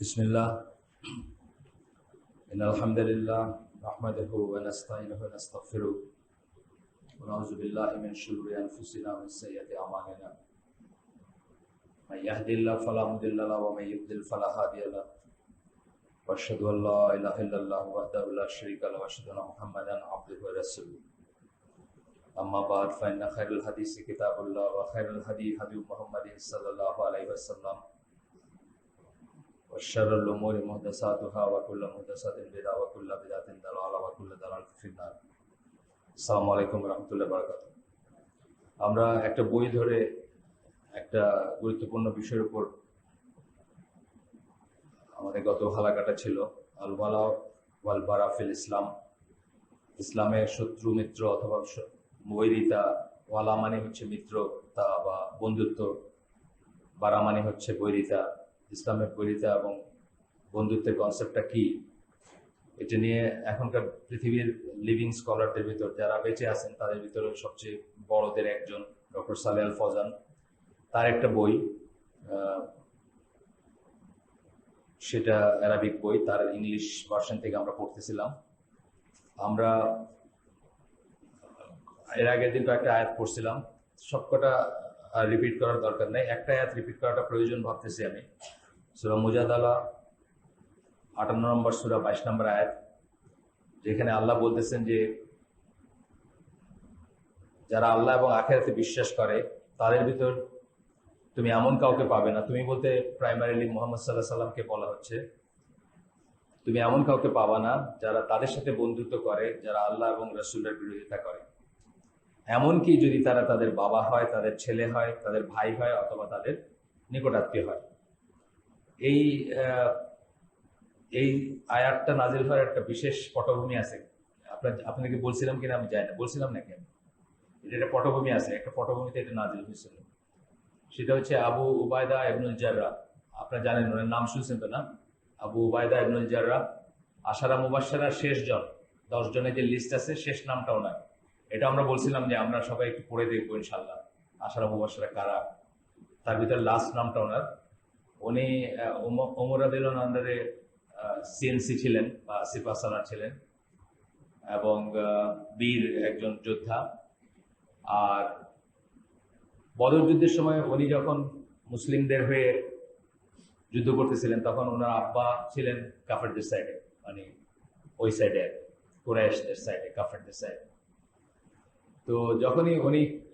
बिस्मिल्लाह इन्नल हम्दुलिल्लाह नहमदुहु व नस्तईनुहु व नस्तगफिरुह व नऊज़ु बिल्लाहि मिन शुरूरि अनफुसिना व मिन सय्यिआति अमालिना मन यहदिल्लाहु फला मुदिल्ल लहु व मन युद्लिल फला हादिय लहु व अशहदु अन ला इलाहा इल्लल्लाहु वहदहु ला शरीका लहु व अशहदु अन्ना मुहम्मदन अब्दुहु व रसूलुहु अम्मा बाद फ़इन्न खैरुल हदीस किताबुल्लाह व खैरुल हदी हदी मुहम्मदिन सल्लल्लाहु अलैहि वसल्लम वशर्रुल उमूरि मुहदसातुहा व कुल्लु मुहदसातिन बिदअह व कुल्लु बिदअतिन दलाला व कुल्लु दलालातिन फिन्नार। আসসালামু আলাইকুম ওয়া রাহমাতুল্লাহি ওয়া বারাকাতুহু। আমরা একটা বই ধরে একটা গুরুত্বপূর্ণ বিষয়ের উপর আমাদের গত হালাকাটা ছিল আল ওয়ালা ওয়াল বারা ফিল ইসলাম। ইসলামের শত্রু মিত্র অথবা বৈরিতা। ওয়ালা মানে হচ্ছে মিত্রতা বা বন্ধুত্ব, বারা মানে হচ্ছে বৈরিতা। ইসলামের বৈরিতা এবং বন্ধুত্বের কনসেপ্টটা কি, এটা নিয়ে এখনকার পৃথিবীর লিভিং স্কলারদের ভিতর যারা বেঁচে আছেন তাদের ভিতরে সবচেয়ে বড়দের একজন ডক্টর সালেহ আল ফৌজান, তার একটা বই, সেটা অ্যারাবিক বই, তার ইংলিশ ভার্সন থেকে আমরা পড়তেছিলাম। আমরা এর আগের দিন কয়েকটা আয়াত পড়ছিলাম, সবকটা রিপিট করার দরকার নেই, একটা আয়াত রিপিট করাটা প্রয়োজন ভাবতেছি আমি। সূরা মুজাদালা 58 নম্বর সূরা 22 নম্বর আয়াত, যেখানে আল্লাহ বলতেছেন যে যারা আল্লাহ এবং আখিরাতে বিশ্বাস করে তাদের ভিতর তুমি এমন কাউকে পাবে না। তুমি বলতে প্রাইমারিলি মুহাম্মদ সাল্লাল্লাহু আলাইহি সাল্লামকে বলা হচ্ছে। তুমি এমন কাউকে পাবা না যারা তাদের সাথে বন্ধুত্ব করে যারা আল্লাহ এবং রাসূলের বিরোধিতা করে, এমনকি যদি তারা তাদের বাবা হয়, তাদের ছেলে হয়, তাদের ভাই হয় অথবা তাদের নিকটাত্মীয় হয়। এই আয়াতটা নাজিল হওয়ার একটা বিশেষ পটভূমি আছে। আপনাকে বলছিলাম কিনা আমি জানি না, বলছিলাম নাকি আমি, এটা একটা পটভূমি আছে, একটা পটভূমিতে এটা নাজিল হয়েছিল। সেটা হচ্ছে আবু উবায়দা ইবনুল জাররাহ। আপনারা জানেন, ওনার নাম শুনছেন তো না? আবু উবায়দা ইবনুল জাররাহ আশারা মুবাশশারার শেষ জন, 10 জনের যে লিস্ট আছে শেষ নামটা ওনার। এটা আমরা বলছিলাম যে আমরা সবাই একটু পড়ে দেখবো ইনশাল্লাহ আশারা মুবাশশারা কারা। তার ভিতরে লাস্ট নামটা ওনার। উনি ওমর রাদিয়াল্লাহু আনহুর আন্ডারে সিএনসি ছিলেন বা সিপাহ সালার ছিলেন এবং বীর একজন যোদ্ধা। আর বদর যুদ্ধের সময় উনি যখন মুসলিমদের হয়ে যুদ্ধ করতেছিলেন তখন ওনার আব্বা ছিলেন কাফেরদের সাইডে, মানে ওই সাইডে কুরাইশদের সাইডে, কাফেরদের সাইডে। তো যখনই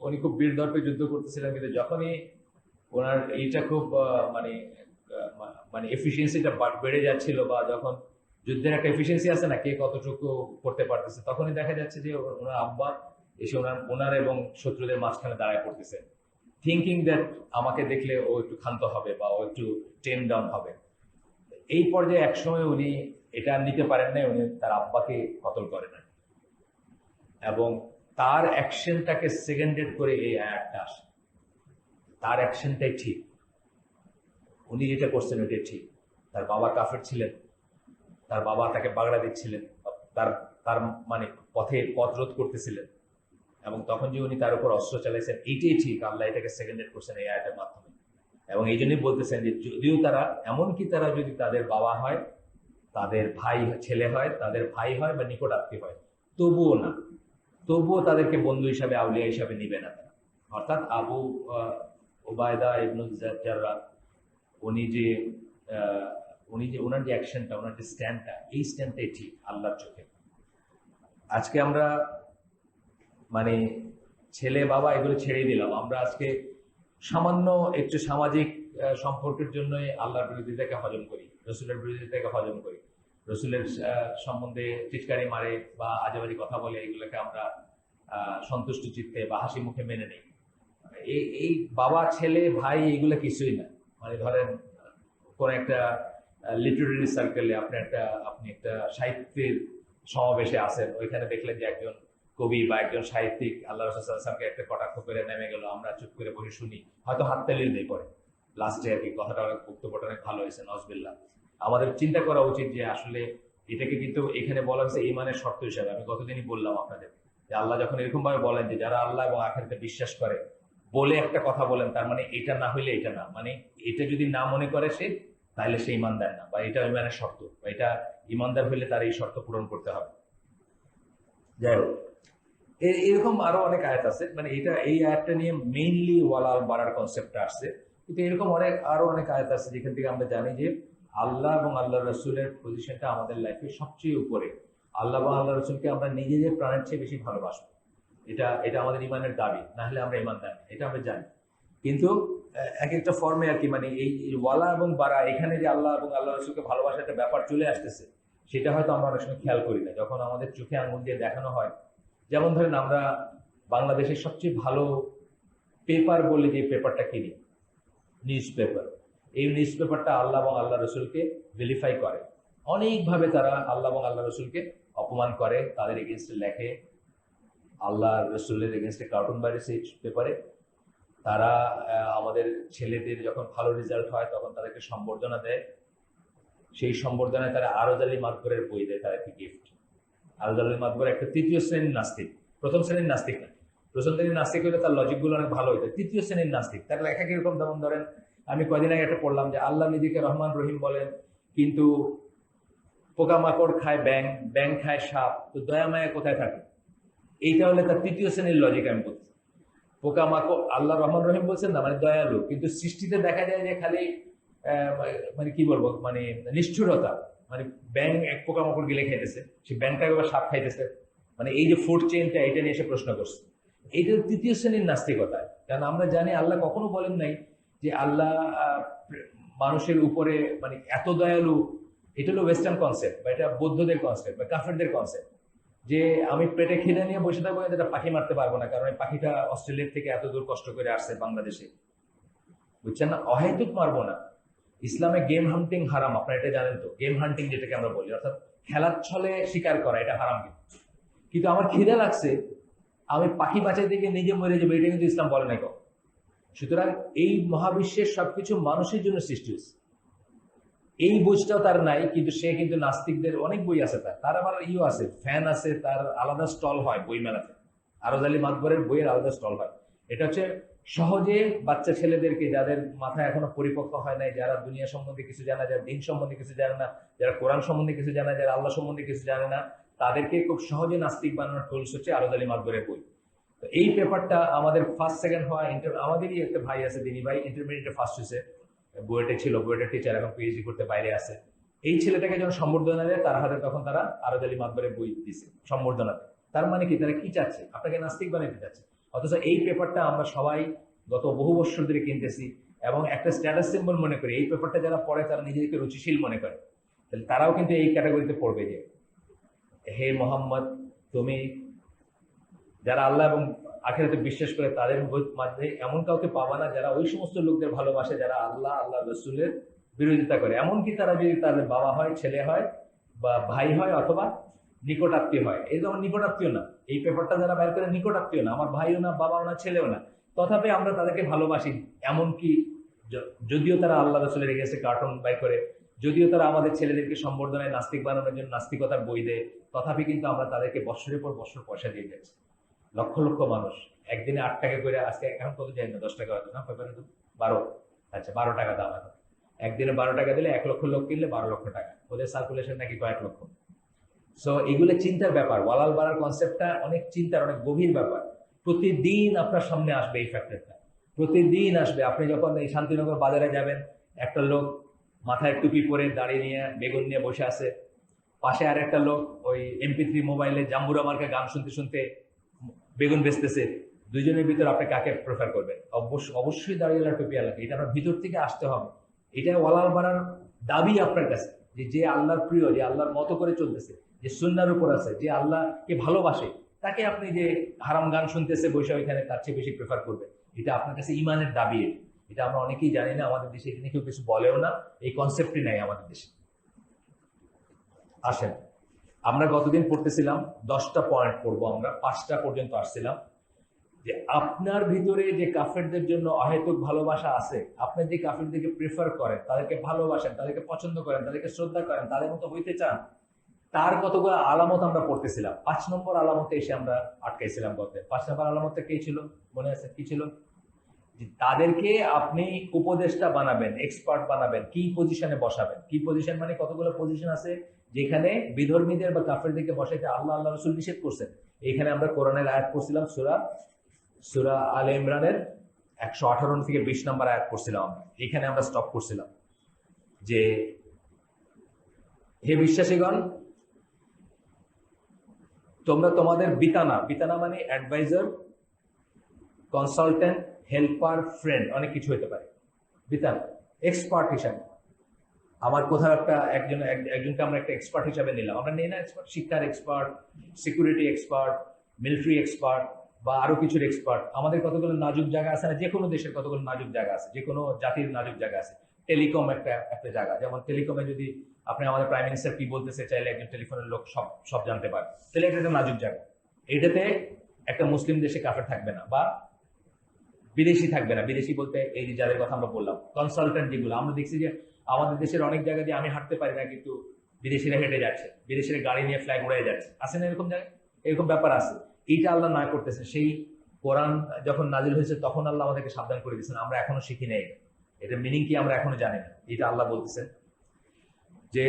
উনি খুব বীর দর্পে যুদ্ধ করতেছিলেন, কিন্তু যখনই ওনার এইটা খুব মানে এফিসিয়েন্সিটা বেড়ে যাচ্ছিল, বা যখন যুদ্ধের একটা এফিসিয়েন্সি আছে না, কে কতটুকু করতে পারতেছে, তখনই দেখা যাচ্ছে যে ওনার আব্বা এসে ওনার এবং শত্রুদের মাঝখানে দাঁড়ায় পড়তেছে, থিঙ্কিং দ্যাট আমাকে দেখলে ও একটু ক্ষান্ত হবে বা ও একটু টেন ডাউন হবে। এই পর্যায়ে একসময় উনি এটা নিতে পারেন না, উনি তার আব্বাকে কতল করেন না, এবং তার অ্যাকশনটাকে সেকেন্ডেড করে এই আয়াতটা আসে। তার অ্যাকশনটাই ঠিক, উনি যেটা করছেন ওইটাই ঠিক। তার বাবা কাফের ছিলেন, তার বাবা তাকে বাগড়া দিচ্ছিলেন, তার মানে পথ রোধ করতেছিলেন, এবং তখন যে উনি তার উপর অস্ত্র চালাইছেন এইটাই ঠিক। আল্লাহ এটাকে সেকেন্ডেড করছেন এই আয়াতের মাধ্যমে, এবং এই জন্যই বলতেছেন যে যদিও তারা, এমনকি তারা যদি তাদের বাবা হয়, তাদের ভাই ছেলে হয়, তাদের ভাই হয় বা নিকট আত্মীয় হয়, তবুও তাদেরকে বন্ধু হিসাবে, আউলিয়া হিসাবে নিবে না তারা। অর্থাৎ আবু উবায়দা ইবনুল জাররাহ উনি যে ওনার যে অ্যাকশনটা, ওনার যে স্ট্যান্ডটা, এই স্ট্যান্ডটাই ঠিক আল্লাহর চোখে। আজকে আমরা মানে ছেলে বাবা এগুলো ছেড়ে দিলাম, আমরা আজকে সামান্য একটু সামাজিক সম্পর্কের জন্যই আল্লাহর বিরোধিতাকে হজম করি, রসুলের বিরোধিতাকে হজম করি, রসুলের সম্বন্ধে টিটকারি মারে বা আজেবাজি কথা বলে, এগুলোকে আমরা সন্তুষ্ট চিত্তে বা হাসি মুখে মেনে নিই। এই বাবা ছেলে ভাই এগুলো কিছুই না। মানে ধরেন কোন একটা লিটারেরি সার্কেলে আপনি একটা সাহিত্যের সমাবেশে আছেন, ওইখানে দেখলেন যে একজন কবি বা একজন সাহিত্যিক আল্লাহ রাসূল সাল্লাল্লাহু আলাইহি ওয়াসাল্লামকে একটা কটাক্ষ করে নেমে গেল, আমরা চুপ করে বসে শুনি, হয়তো হাততালি দিয়ে পড়ে লাস্টে আর কি, কথাটা অনেক, বক্তব্যটা অনেক ভালো হয়েছে, নজবিল্লাহ। আমাদের চিন্তা করা উচিত যে আসলে এটাকে কিন্তু এখানে বলা হয়েছে ঈমানের শর্ত হিসাবে। আমি গতদিনই বললাম আপনাদের যে আল্লাহ যখন এরকম ভাবে বলেন যে যারা আল্লাহ এবং আখিরাতে বিশ্বাস করে বলে একটা কথা বলেন, তার মানে এটা না হইলে এটা না, মানে এটা যদি না মনে করে সে, তাহলে সে ইমানদার না, বা এটা ইমানের শর্ত, বা এটা ইমানদার হলে তার এই শর্ত পূরণ করতে হবে। যাই হোক, এরকম আরো অনেক আয়াত আছে, মানে এটা এই আয়াতটা নিয়ে মেইনলি ওয়ালাল বাড়ার কনসেপ্টটা আসছে, কিন্তু এরকম আরো অনেক আয়াত আছে যেখান থেকে আমরা জানি যে আল্লাহ এবং আল্লাহ রসুলের পজিশনটা আমাদের লাইফে সবচেয়ে উপরে। আল্লাহ এবং আল্লাহ রসুলকে আমরা নিজেদের প্রাণের চেয়ে বেশি ভালোবাসবো, এটা এটা আমাদের ইমানের দাবি, না হলে আমরা ইমানদার না, এটা আমরা জানি। কিন্তু এক একটা ফর্মে আর কি, মানে এই ওয়ালা এবং বারা, এখানে যে আল্লাহ এবং আল্লাহ রসুলকে ভালোবাসার একটা ব্যাপার চলে আসতেছে, সেটা হয়তো আমরা অনেক সময় খেয়াল করি না। যখন আমাদের চোখে আঙুল দিয়ে দেখানো হয়, যেমন ধরেন আমরা বাংলাদেশের সবচেয়ে ভালো পেপার বলে যে পেপারটা কিনি, নিউজ পেপার, এই নিউজ পেপারটা আল্লাহ এবং আল্লাহ রসুলকে ভেরিফাই করে। অনেকভাবে তারা আল্লাহ এবং আল্লাহ রসুলকে অপমান করে, তাদের এগেনস্টে লেখে, আল্লাহ রসুলের এগেনস্টে কার্টুন বাইরে সেই পেপারে। তারা আমাদের ছেলেদের যখন ভালো রেজাল্ট হয় তখন তাদেরকে সম্বর্ধনা দেয়, সেই সম্বর্ধনায় তারা আরজ আলী মাতবরের বই দেয় তাদেরকে গিফট। আরজ আলী মাতবর একটা তৃতীয় শ্রেণীর নাস্তিক, প্রথম শ্রেণীর নাস্তিক না, প্রথম শ্রেণীর নাস্তিক হলে তার লজিকগুলো অনেক ভালো হইতো, তৃতীয় শ্রেণীর নাস্তিক। তার লেখা কিরকম, যেমন ধরেন আমি কয়দিন আগে একটা পড়লাম যে আল্লাহ নিজেকে রহমান রহিম বলেন, কিন্তু পোকামাকড় খায় ব্যাং, ব্যাং খায় সাপ, তো দয়া মায়া কোথায় থাকে? এইটা হলে তার তৃতীয় শ্রেণীর লজিক আমি বলছি। পোকামাকড়, আল্লাহ রহমান রহিম বলছেন না, মানে দয়ালু, কিন্তু সৃষ্টিতে দেখা যায় যে খালি মানে কি বলবো, মানে নিষ্ঠুরতা, মানে ব্যাং এক পোকামাকড় গিলে খাইতেছে, সে ব্যাংটাকে আবার সাপ খাইতেছে, মানে এই যে ফুড চেইনটা, এটা নিয়ে এসে প্রশ্ন করছে। এইটা তৃতীয় শ্রেণীর নাস্তিকতা। কারণ আমরা জানি আল্লাহ কখনো বলেন নাই যে আল্লাহ মানুষের উপরে মানে এত দয়ালু। এটা হলো ওয়েস্টার্ন কনসেপ্ট, বা এটা বৌদ্ধদের কনসেপ্ট বা কাফেরদের কনসেপ্ট, যে আমি পেটে খিদে নিয়ে বসে থাকবো, এটা পাখি মারতে পারবো না, কারণ এই পাখিটা অস্ট্রেলিয়া থেকে এত দূর কষ্ট করে আসছে বাংলাদেশে, বুঝছেন না? অহেতুক মারবো না। ইসলামে গেম হান্টিং হারাম, আপনারা এটা জানেন তো? গেম হান্টিং যেটাকে আমরা বলি, অর্থাৎ খেলার ছলে শিকার করা, এটা হারাম। কিন্তু আমার খিদে লাগছে, আমি পাখি বাঁচাইতে গিয়ে নিজে মরে যাবো, এটা কিন্তু ইসলাম বলে নাই কখন। সুতরাং এই মহাবিশ্বের সবকিছু মানুষের জন্য সৃষ্টি হয়েছে, এই বুঝটাও তার নাই। কিন্তু সে কিন্তু নাস্তিকদের অনেক বই আছে, তার আবার ইও আছে, ফ্যান আছে, তার আলাদা স্টল হয় বই মেলাতে, আরজ আলী মাতবরের বইয়ের আলাদা স্টল হয়। এটা হচ্ছে সহজে বাচ্চা ছেলেদেরকে, যাদের মাথায় এখনো পরিপক্ক হয় নাই, যারা দুনিয়া সম্বন্ধে কিছু জানা, যারা দিন সম্বন্ধে কিছু জানে না, যারা কোরআন সম্বন্ধে কিছু জানে, যারা আল্লাহ সম্বন্ধে কিছু জানে না, তাদেরকে খুব সহজে নাস্তিক বানানোর টুলস হচ্ছে আরজ আলী মাতবরের বই। তো এই পেপারটা আমাদের ফার্স্ট সেকেন্ড হয়, আমাদেরই একটা ভাই আছে দিনী ভাই, ইন্টারমিডিয়েটে ফার্স্ট হয়েছে, বুয়েটে ছিল, বুয়েটের টিচার, এখন পিএইচডি করতে বাইরে আছে। এই ছেলেটাকে যখন সম্বর্ধনা দেয় তার হাতে, তখন তারা আরজ আলী মাতবরের বই দিছে সম্বর্ধনাতে। তার মানে কি, তারা কি চাচ্ছে? আপনাকে নাস্তিক বানাইতে চাচ্ছে। অথচ এই পেপারটা আমরা সবাই গত বহু বছর ধরে কিনতেছি এবং একটা স্ট্যাটাস সিম্বল মনে করি। এই পেপারটা যারা পড়ে তারা নিজেদেরকে রুচিশীল মনে করে, তাহলে তারাও কিন্তু এই ক্যাটাগরিতে পড়বে যে হে মোহাম্মদ, তুমি, যারা আল্লাহ এবং আখিরাতে বিশ্বাস করে তাদের মাঝে এমন কাউকে পাবা না যারা ওই সমস্ত লোকদের ভালোবাসে যারা আল্লাহ আল্লাহ রসুলের বিরোধিতা করে। এমনকি তারা যদি তাদের বাবা হয়, ছেলে হয়, বা ভাই হয়, অথবা নিকটাত্মীয় হয়। এই যেমন নিকটাত্মীয় না, এই পেপারটা যারা বাইর করে নিকটাত্মীয় না, আমার ভাইও না, বাবাও না, ছেলেও না, তথাপি আমরা তাদেরকে ভালোবাসি। এমনকি যদিও তারা আল্লাহ রসুলের এগেন্সে কার্টুন বাই করে, যদিও তারা আমাদের ছেলেদেরকে সম্বর্ধনায় নাস্তিক বানানোর জন্য নাস্তিকতার বই দেয়, তথাপি কিন্তু আমরা তাদেরকে বছরের পর বছর পয়সা দিয়ে যাচ্ছি। লক্ষ লক্ষ মানুষ একদিনে 8 টাকা করে, আজকে এখন কত যায় না, 10 টাকা হয়তো না, পেপারে তো 12, আচ্ছা 12 টাকা দাম এখন। একদিনে 12 টাকা দিলে 1 লক্ষ লোক কিনলে 12 লক্ষ টাকা, ওদের সার্কুলেশন নাকি কয়েক লক্ষ। সো এগুলো চিন্তার ব্যাপার, ওয়ালাল বাড়ার কনসেপ্টটা অনেক চিন্তার, অনেক গভীর ব্যাপার। প্রতিদিন আপনার সামনে আসবে এই ফ্যাক্টরটা, প্রতিদিন আসবে। আপনি যখন এই শান্তিনগর বাজারে যাবেন, একটা লোক মাথায় টুপি পরে দাঁড়িয়ে নিয়ে বেগুন নিয়ে বসে আছে, পাশে আর একটা লোক ওই MP3 মোবাইলে জাম্বুরা মার্কা গান শুনতে শুনতে বেগুন বেচতেছে। দুইজনের ভিতর আপনি কাকে প্রেফার করবেন? অবশ্যই দাঁড়িয়ে টুপি আলাদা, এটা আপনার ভিতর থেকে আসতে হবে। এটা ওয়ালাল বাড়ার দাবি আপনার কাছে, যে যে আল্লাহর প্রিয়, যে আল্লাহর মতো করে চলতেছে, যে সুন্নাহর উপর আছে, যে আল্লাহকে ভালোবাসে, তাকে আপনি যে হারাম গান শুনতেছে বৈশা ওইখানে, তার চেয়ে বেশি প্রেফার করবেন। এটা আপনার কাছে ইমানের দাবি। এটা আমরা অনেকেই জানি না, আমাদের দেশে এটা নিয়ে কেউ কিছু বলেও না, এই কনসেপ্টই নাই আমাদের দেশে। আসেন, আমরা গতদিন পড়তেছিলাম 10টা পয়েন্ট পড়বো, আমরা 5টা পর্যন্ত আসছিলাম, যে আপনার ভিতরে যে কাফেরদের জন্য অহেতুক ভালোবাসা আছে, আপনি যে কাফেরদেরকে প্রেফার করেন, তাদেরকে ভালোবাসেন, তাদেরকে পছন্দ করেন, তাদেরকে শ্রদ্ধা করেন, তাদের মতো হইতে চান, তার কতগুলো আলামত আমরা পড়তেছিলাম। 5 নম্বর আলামতে এসে আমরা আটকাইছিলাম। গত 5 নম্বর আলামতটা কি ছিল মনে আছে? কি ছিল? যে তাদেরকে আপনি উপদেষ্টা বানাবেন, এক্সপার্ট বানাবেন, কি পজিশনে বসাবেন। কি পজিশন মানে কতগুলো পজিশন আছে যেখানে বিধর্মীদের বা কাফেরদেরকে বসাইতে আল্লাহ রসুল নিষেধ করছেন। এখানে আমরা কোরআনের আয়াত পড়ছিলাম, সূরা সূরা আলে ইমরানের 118 থেকে 20 নম্বর আয়াত পড়ছিলাম আমরা। এখানে আমরা স্টপ করছিলাম যে হে বিশ্বাসীগণ, তোমরা তোমাদের বিতানা মানে অ্যাডভাইজার, কনসালটেন্ট, হেল্পার, ফ্রেন্ড, অনেক কিছু হতে পারে। বিতানা এক্সপার্ট হিসাবে, আমার কোথাও একজনকে আমরা একটা এক্সপার্ট হিসাবে নিলাম, আমরা নিই না এক্সপার্ট, শিক্ষার expert, security expert, military expert, বা আরো কিছুর এক্সপার্ট। আমাদের কতগুলো নাজুক জায়গা আছে না, যে কোনো দেশের কতগুলো নাজুক জায়গা আছে, যে কোনো জাতির নাজুক জায়গা আছে। টেলিকম একটা জায়গা, যেমন টেলিকমে যদি আপনি আমাদের প্রাইম মিনিস্টার কি বলতেছে চাইলে একজন টেলিফোনের লোক সব জানতে পারে, তাহলে এটা একটা নাজুক জায়গা। এইটাতে একটা মুসলিম দেশে কাফের থাকবে না, বা বিদেশি থাকবে না। বিদেশি বলতে এই যে যাদের কথা আমরা বললাম, কনসালটেন্ট যেগুলো আমরা দেখছি যে আমাদের দেশের অনেক জায়গা দিয়ে আমি হাঁটতে পারি না, কিন্তু বিদেশিরা হেঁটে যাচ্ছে, বিদেশিরা গাড়ি নিয়ে ফ্ল্যাগ উড়ে যাচ্ছে, আছে না এরকম জায়গায়? এরকম ব্যাপার আছে। এইটা আল্লাহ না করতেছে। সেই কোরআন যখন নাজিল হয়েছে তখন আল্লাহ আমাদেরকে সাবধান করে দিয়েছেন, আমরা এখনো শিখি নাই, এটা মিনিং কি আমরা এখনো জানি না। এটা আল্লাহ বলতেছেন যে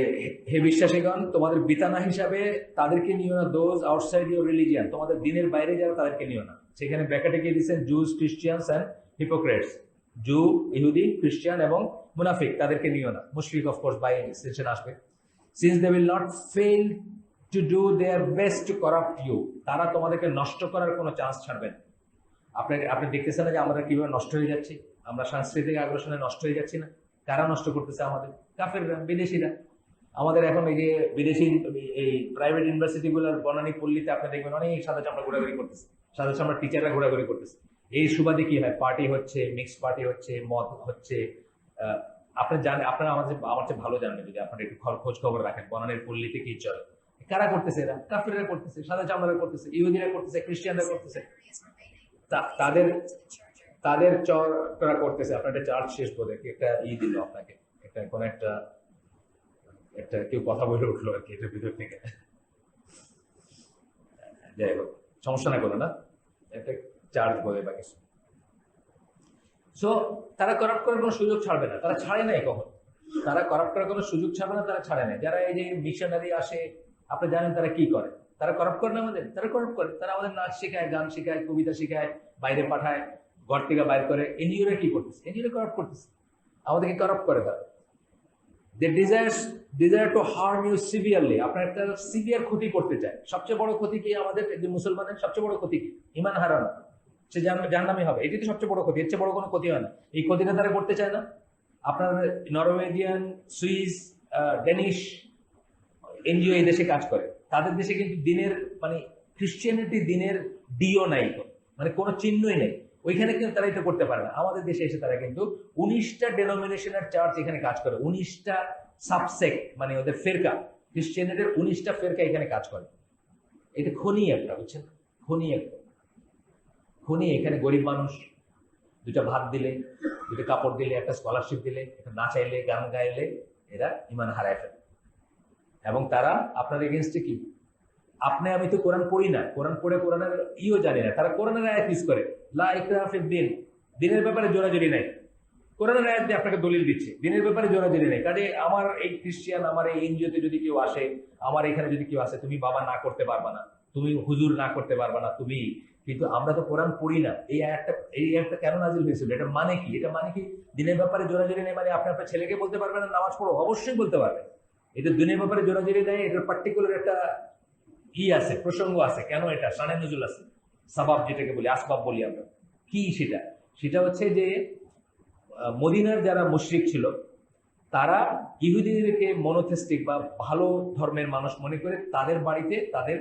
হে বিশ্বাসীগণ, তোমাদের বিতানা হিসাবে তাদেরকে নিও না, দোজ আউটসাইড ইউর রিলিজিয়ান, তোমাদের দিনের বাইরে যারা তাদেরকে নিও না। সেখানে ব্র্যাকেটে গিয়ে দিচ্ছেন Jews, Christians and hypocrites, Jew, ইহুদি, খ্রিস্টান এবং মুনাফিক, তাদেরকে নিও না। মুশরিক অফকোর্স বাই এক্সটেনশন আসবে। Since they will not fail to do their best to corrupt you, তারা তোমাদেরকে নষ্ট করার কোনো চান্স ছাড়বে না। আপনি দেখতেছেন না যে আমরা কিভাবে নষ্ট হয়ে যাচ্ছি, আমরা সাংস্কৃতিক আগ্রাসনে নষ্ট হয়ে যাচ্ছি না। কারা নষ্ট করতেছে? আমাদের কাফেররা, বিদেশিরা। আমাদের এখন এই যে বিদেশি এই প্রাইভেট ইউনিভার্সিটি গুলোর বনানী পল্লীতে আপনি দেখবেন অনেক সাদা চামড়া ঘোরাঘুরি করতেছে, সাদা চামড়া টিচাররা ঘোরাঘুরি করতেছে। এই সুবাদে কি হয়? পার্টি হচ্ছে, মিক্স পার্টি হচ্ছে, মদ হচ্ছে। আপনারা আমার চেয়ে ভালো জানবেন যদি আপনারা একটু খোঁজ খবর রাখেন বনানীর পল্লীতে কি চলে। কারা করতেছে? এরা কাফেররা করতেছে, সাদা চামড়ারা করতেছে, ইহুদিরা করতেছে, খ্রিস্টানরা করতেছে। তাদের তাদের চরা করতেছে। আপনার একটা চার্জ শেষ করে একটা দিল আপনাকে, একটা কোন একটা কেউ কথা বলে উঠলো আর কি এটার ভিতর থেকে। যাই হোক, সমস্যা না করো না, একটা চার্জ বলে বা কিছু। সো তারা করাপ্ট করার কোনো সুযোগ ছাড়বে না, তারা ছাড়ে নাই কখন। তারা করাপ্ট করার কোনো সুযোগ ছাড়বে না, তারা ছাড়ে নাই। যারা এই যে মিশনারি আসে, আপনি জানেন তারা কি করে? তারা করাপ্ট করে না আমাদের, তারা করাপ্ট করে। তারা আমাদের নাচ শেখায়, গান শেখায়, কবিতা শেখায়, বাইরে পাঠায়, ঘর থেকে বাইর করে। এনজিওরা কি করতেছে? এনজিওরা করাপ্ট করতেছে, আমাদেরকে করাপ্ট করে তারা। They desire to harm you severely, আপনার একটা সিভিয়ার ক্ষতি করতে চায়। সবচেয়ে বড় ক্ষতি কি আমাদের যে মুসলমানের? সবচেয়ে বড় ক্ষতি কি? ঈমান হারানো, সে জাহান্নামী হবে। এটাই তো সবচেয়ে বড় ক্ষতি, এর চেয়ে বড় কোনো ক্ষতি হয় না। এই ক্ষতিটা তারা করতে চায় না। আপনার নরওয়েজিয়ান, সুইস, ডেনিশ এনজিও এই দেশে কাজ করে। তাদের দেশে কিন্তু দিনের মানে খ্রিস্টিয়ানিটি দিনের ডিও নাই, মানে কোনো চিহ্নই নেই। ওইখানে কিন্তু তারা এটা করতে পারে না। আমাদের দেশে এসে তারা কিন্তু 19টা ডেনোমিনেশনের চার্চ এখানে কাজ করে, 19টা সাবসেক্ট, মানে ওদের ফেরকা, খ্রিস্টিয়ানিদের 19টা ফেরকা এখানে কাজ করে। এটা খনি একটা, বুঝছেন? খনি একটা খনি। এখানে গরিব মানুষ দুটা ভাত দিলে, দুটো কাপড় দিলে, একটা স্কলারশিপ দিলে, একটা নাচাইলে, গান গাইলে এরা ইমান হারায় ফেলে। এবং তারা আপনার এগেনস্টে কি? আমি তো কোরআন পড়ি না, কোরআন পড়ে কোরআনের জানি না, তারা কোরআনের আয়াত ইউজ করে। লা ইকরাহা ফিদ-দীন, দিনের ব্যাপারে জোরাজুরি নাই। কোরআনের আয়াত দিয়ে আপনাকে দলিল দিচ্ছে, দিনের ব্যাপারে জোরাজুরি নাই। কাজে আমার এই খ্রিস্টিয়ান, আমার এই এনজিওতে যদি কেউ আসে, আমার এখানে যদি কেউ আসে, তুমি বাবা না করতে পারবা না, তুমি হুজুর না করতে পারবা না, তুমি। কিন্তু আমরা তো কোরআন পড়ি না। এই আয়াতটা কেন নাজিল হয়েছিল? এটা মানে কি? এটা মানে কি দিনের ব্যাপারে জোরাজুরি নেই মানে আপনি আপনার ছেলেকে বলতে পারবেন না নামাজ পড়ো? অবশ্যই বলতে পারবেন। এটা দিনের ব্যাপারে জোরাজুরি নেই, এটার পার্টিকুলার একটা আছে, প্রসঙ্গ আছে। কেন? এটা শানে নজুল আছে, সাবাব যেটাকে বলি, আসবাব বলি আমরা। কি সেটা হচ্ছে যে মদিনার যারা মুশরিক ছিল, তারা ইহুদিদেরকে মনোথেস্টিক বা ভালো ধর্মের মানুষ মনে করে তাদের বাড়িতে তাদের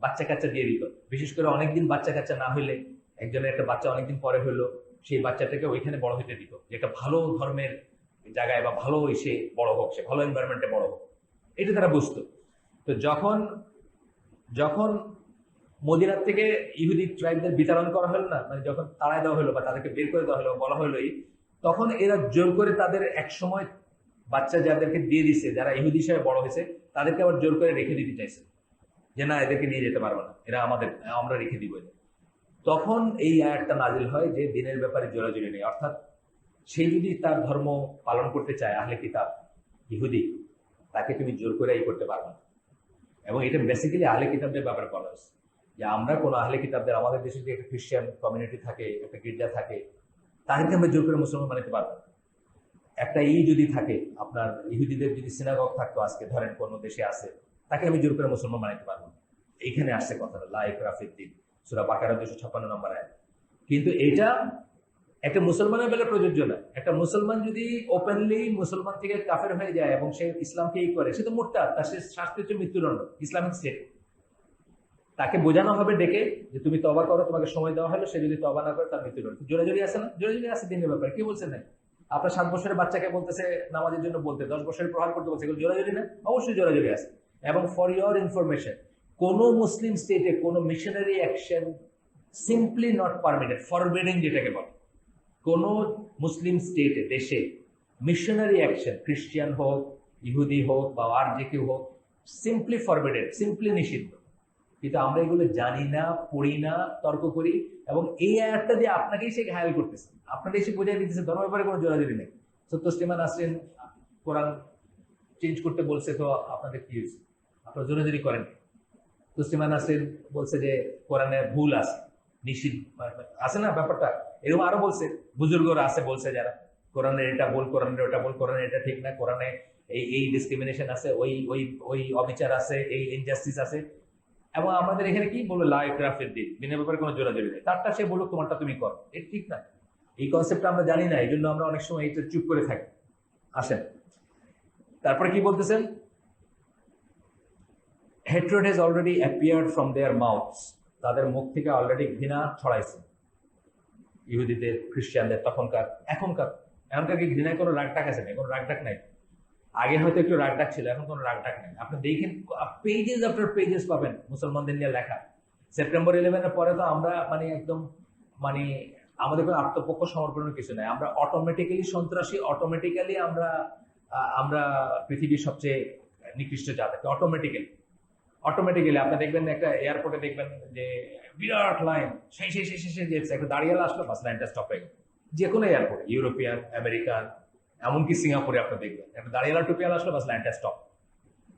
বাচ্চা কাচ্চা দিয়ে দিত। বিশেষ করে অনেকদিন বাচ্চা কাচ্চা না হইলে, একজনের একটা বাচ্চা অনেকদিন পরে হইলো, সেই বাচ্চাটাকে ওইখানে বড় হইতে দিত, যেটা ভালো ধর্মের জায়গায় বা ভালো এসে বড় হোক, সে ভালো এনভায়রনমেন্টে বড় হোক, এটা তারা বুঝতো। তো যখন মদিনার থেকে ইহুদি ট্রাইবদের বিতরণ করা হলো না, মানে যখন তাড়ায় দেওয়া হলো বা তাদেরকে বের করে দেওয়া হলো, বলা হলো, তখন এরা জোর করে তাদের এক সময় বাচ্চা যাদেরকে দিয়ে দিচ্ছে, যারা ইহুদি হিসেবে বড় হয়েছে, তাদেরকে আবার জোর করে রেখে দিতে চাইছে, যে না, এদেরকে নিয়ে যেতে পারবো না, এরা আমাদের, আমরা রেখে দিব এদের। তখন এই আয়াতটা নাজিল হয় যে দিনের ব্যাপারে জোরাজুরি নেই, অর্থাৎ সে যদি তার ধর্ম পালন করতে চায়, আহলে কিতাব ইহুদি, তাকে তুমি জোর করে করতে পারবে না। এবং এটা বেসিক্যালি আহলে কিতাবদের ব্যাপারে বলা হয়েছে যে আমরা কোনো আহলে কিতাবদের, আমাদের দেশে যে একটা খ্রিস্টান কমিউনিটি থাকে, একটা গির্জা থাকে, তাদেরকে আমরা জোর করে মুসলমান বানাতে পারবো না। একটা যদি থাকে, আপনার ইহুদিদের যদি সিনাগগ থাকতো আজকে ধরেন কোনো দেশে আছে, তাকে আমি জোর করে মুসলমান বানাতে পারবো না। এইখানে আসছে কথাটা লা ইকরাহা ফিদ্দিন, সূরা বাকারা 256 নম্বর আয়াত। কিন্তু এটা একটা মুসলমানের বেলা প্রযোজ্য না। একটা মুসলমান যদি ওপেনলি মুসলমান থেকে কাফের হয়ে যায় এবং সে ইসলামকে করে, সে তো মুরতাদ, তার সে শাস্তি হচ্ছে মৃত্যুদণ্ড, ইসলামিক স্টেট। তাকে বোঝানো হবে ডেকে যে তুমি তবা করো, তোমাকে সময় দেওয়া হলো, সে যদি তবা না করে তার মৃত্যুদণ্ড। জোরাজুরি আছে না? জোরাজুরি আছে দিনের ব্যাপারে, কি বলছেন না? আপনার 7 বছরের বাচ্চাকে বলতেছে নামাজের জন্য বলতে, 10 বছরের প্রহার করতে বলছে, এগুলো জোরাজুরি না? অবশ্যই জোরাজুরি আছে। এবং ফর ইয়োর ইনফরমেশন, কোন মুসলিম স্টেটে কোন missionary action simply not permitted, forbidding যেটাকে বলে, কোন মুসলিম স্টেটে, দেশে মিশনারি অ্যাকশন, খ্রিস্টিয়ান হোক, ইহুদি হোক বা আর যে কেউ হোক, সিম্পলি ফরবিডেড, সিম্পলি নিষিদ্ধ। কিন্তু আমরা এগুলো জানি না, পড়ি না, তর্ক করি, এবং এই আয়াতটা দিয়ে আপনাকেই সে ঘায়াল করতেছে, আপনাকে এসে বোঝাই দিতেছে ধর্মের ব্যাপারে কোনো জোরাজুরি নেই। তসলিমা নাসরিন কোরআন চেঞ্জ করতে বলছে, তো আপনাদের কি হয়েছে? আপনারা জোরাজুরি করেন। তসলিমা নাসরিন বলছে যে কোরআনে ভুল আছে, নিষিদ্ধ আছে না ব্যাপারটা, এরকম আরো বলছে, বুজুর্গরা আছে বলছে যারা, কোরআনের এটা ভুল, কোরআনের ওটা ভুল, কোরআনে এটা ঠিক না, কোরআনে এই এই ডিসক্রিমিনেশন আছে, ওই ওই ওই অবিচার আছে, এই ইনজাস্টিস আছে। এবং আমাদের এখানে কি বলবো, লা ইকরাহা ফিদ্দিন, দিনের ব্যাপারে কোনো জোরাজুরি নেই, তারটা সে বলুক, তোমারটা তুমি করো, এটা ঠিক না। এই কনসেপ্টটা আমরা জানি না, এই জন্য আমরা অনেক সময় এটা চুপ করে থাকি। আসেন তারপরে কি বলতেছেন, hatred has already appeared from their mouths, তাদের মুখ থেকে অলরেডি ঘৃণা ছড়াইছে। ইহুদিদের, খ্রিস্টানদের তখনকার, এখনকার কি ঘৃণায় কোনো রাগ ডাক আছে না? কোনো রাগ ডাক নাই। আগে হয়তো একটু রাগ ডাক ছিল, এখন কোনো রাগ ডাক নাই। আপনি দেখেন পেজেস আফটার পেজেস পাবেন মুসলমানদের নিয়ে লেখা। সেপ্টেম্বর 11-এর পরে তো আমরা মানে একদম মানে আমাদের কোনো আত্মপক্ষ সমর্পণের কিছু নাই, আমরা অটোমেটিক্যালি সন্ত্রাসী, অটোমেটিক্যালি আমরা আমরা পৃথিবীর সবচেয়ে নিকৃষ্ট জাতি, অটোমেটিক্যালি। আপনি দেখবেন একটা এয়ারপোর্টে দেখবেন যে বিরাট লাইন, সেই সেই সেই সেই যেতে একটা দাঁড়িয়ে আসলো, বাস লাইনটা স্টপ হয়ে গেল। যে কোনো এয়ারপোর্ট, ইউরোপিয়ান, আমেরিকান, এমনকি সিঙ্গাপুরে আপনি দেখবেন একটা দাঁড়িয়ে টুপিয়াল আসলো, বাস লাইনটা স্টপ।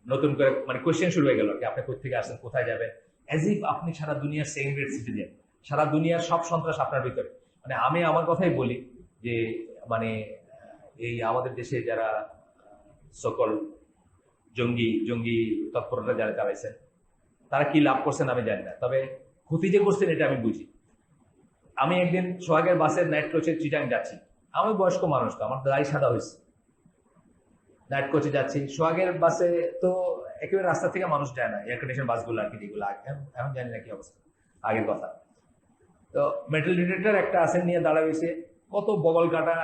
নতুন করে মানে কোয়েশ্চেন শুরু হয়ে গেল যে আপনি কোথেকে আসেন, কোথায় যাবেন, অ্যাজ ইফ আপনি সারা দুনিয়ার সেকেন্ড গ্রেড সিটিজেন, সারা দুনিয়ার সব সন্ত্রাস আপনার ভিতরে। মানে আমি আমার কথাই বলি যে মানে এই আমাদের দেশে যারা সকল জঙ্গি জঙ্গি তৎপরতা যারা চালাইছেন, তারা কি লাভ করছেন আমি জানি না, তবে ক্ষতি যে করছেন এটা আমি বুঝি। আমি একদিন সোহাগের বাসের নাইট কোচে চিটাং যাচ্ছি, আমি বয়স্ক মানুষ, তো আমার দাড়ি সাদা হয়েছে, নাইট কোচে যাচ্ছি সোহাগের বাসে, তো একেবারে রাস্তা থেকে মানুষ যায় না, এয়ার কন্ডিশন বাসগুলো আর কি, যেগুলো এখন জানি না কি অবস্থা, আগের কথা। তো মেটাল ডিটেক্টর একটা আসেন নিয়ে দাঁড়া হয়েছে, কত বগল কাটা,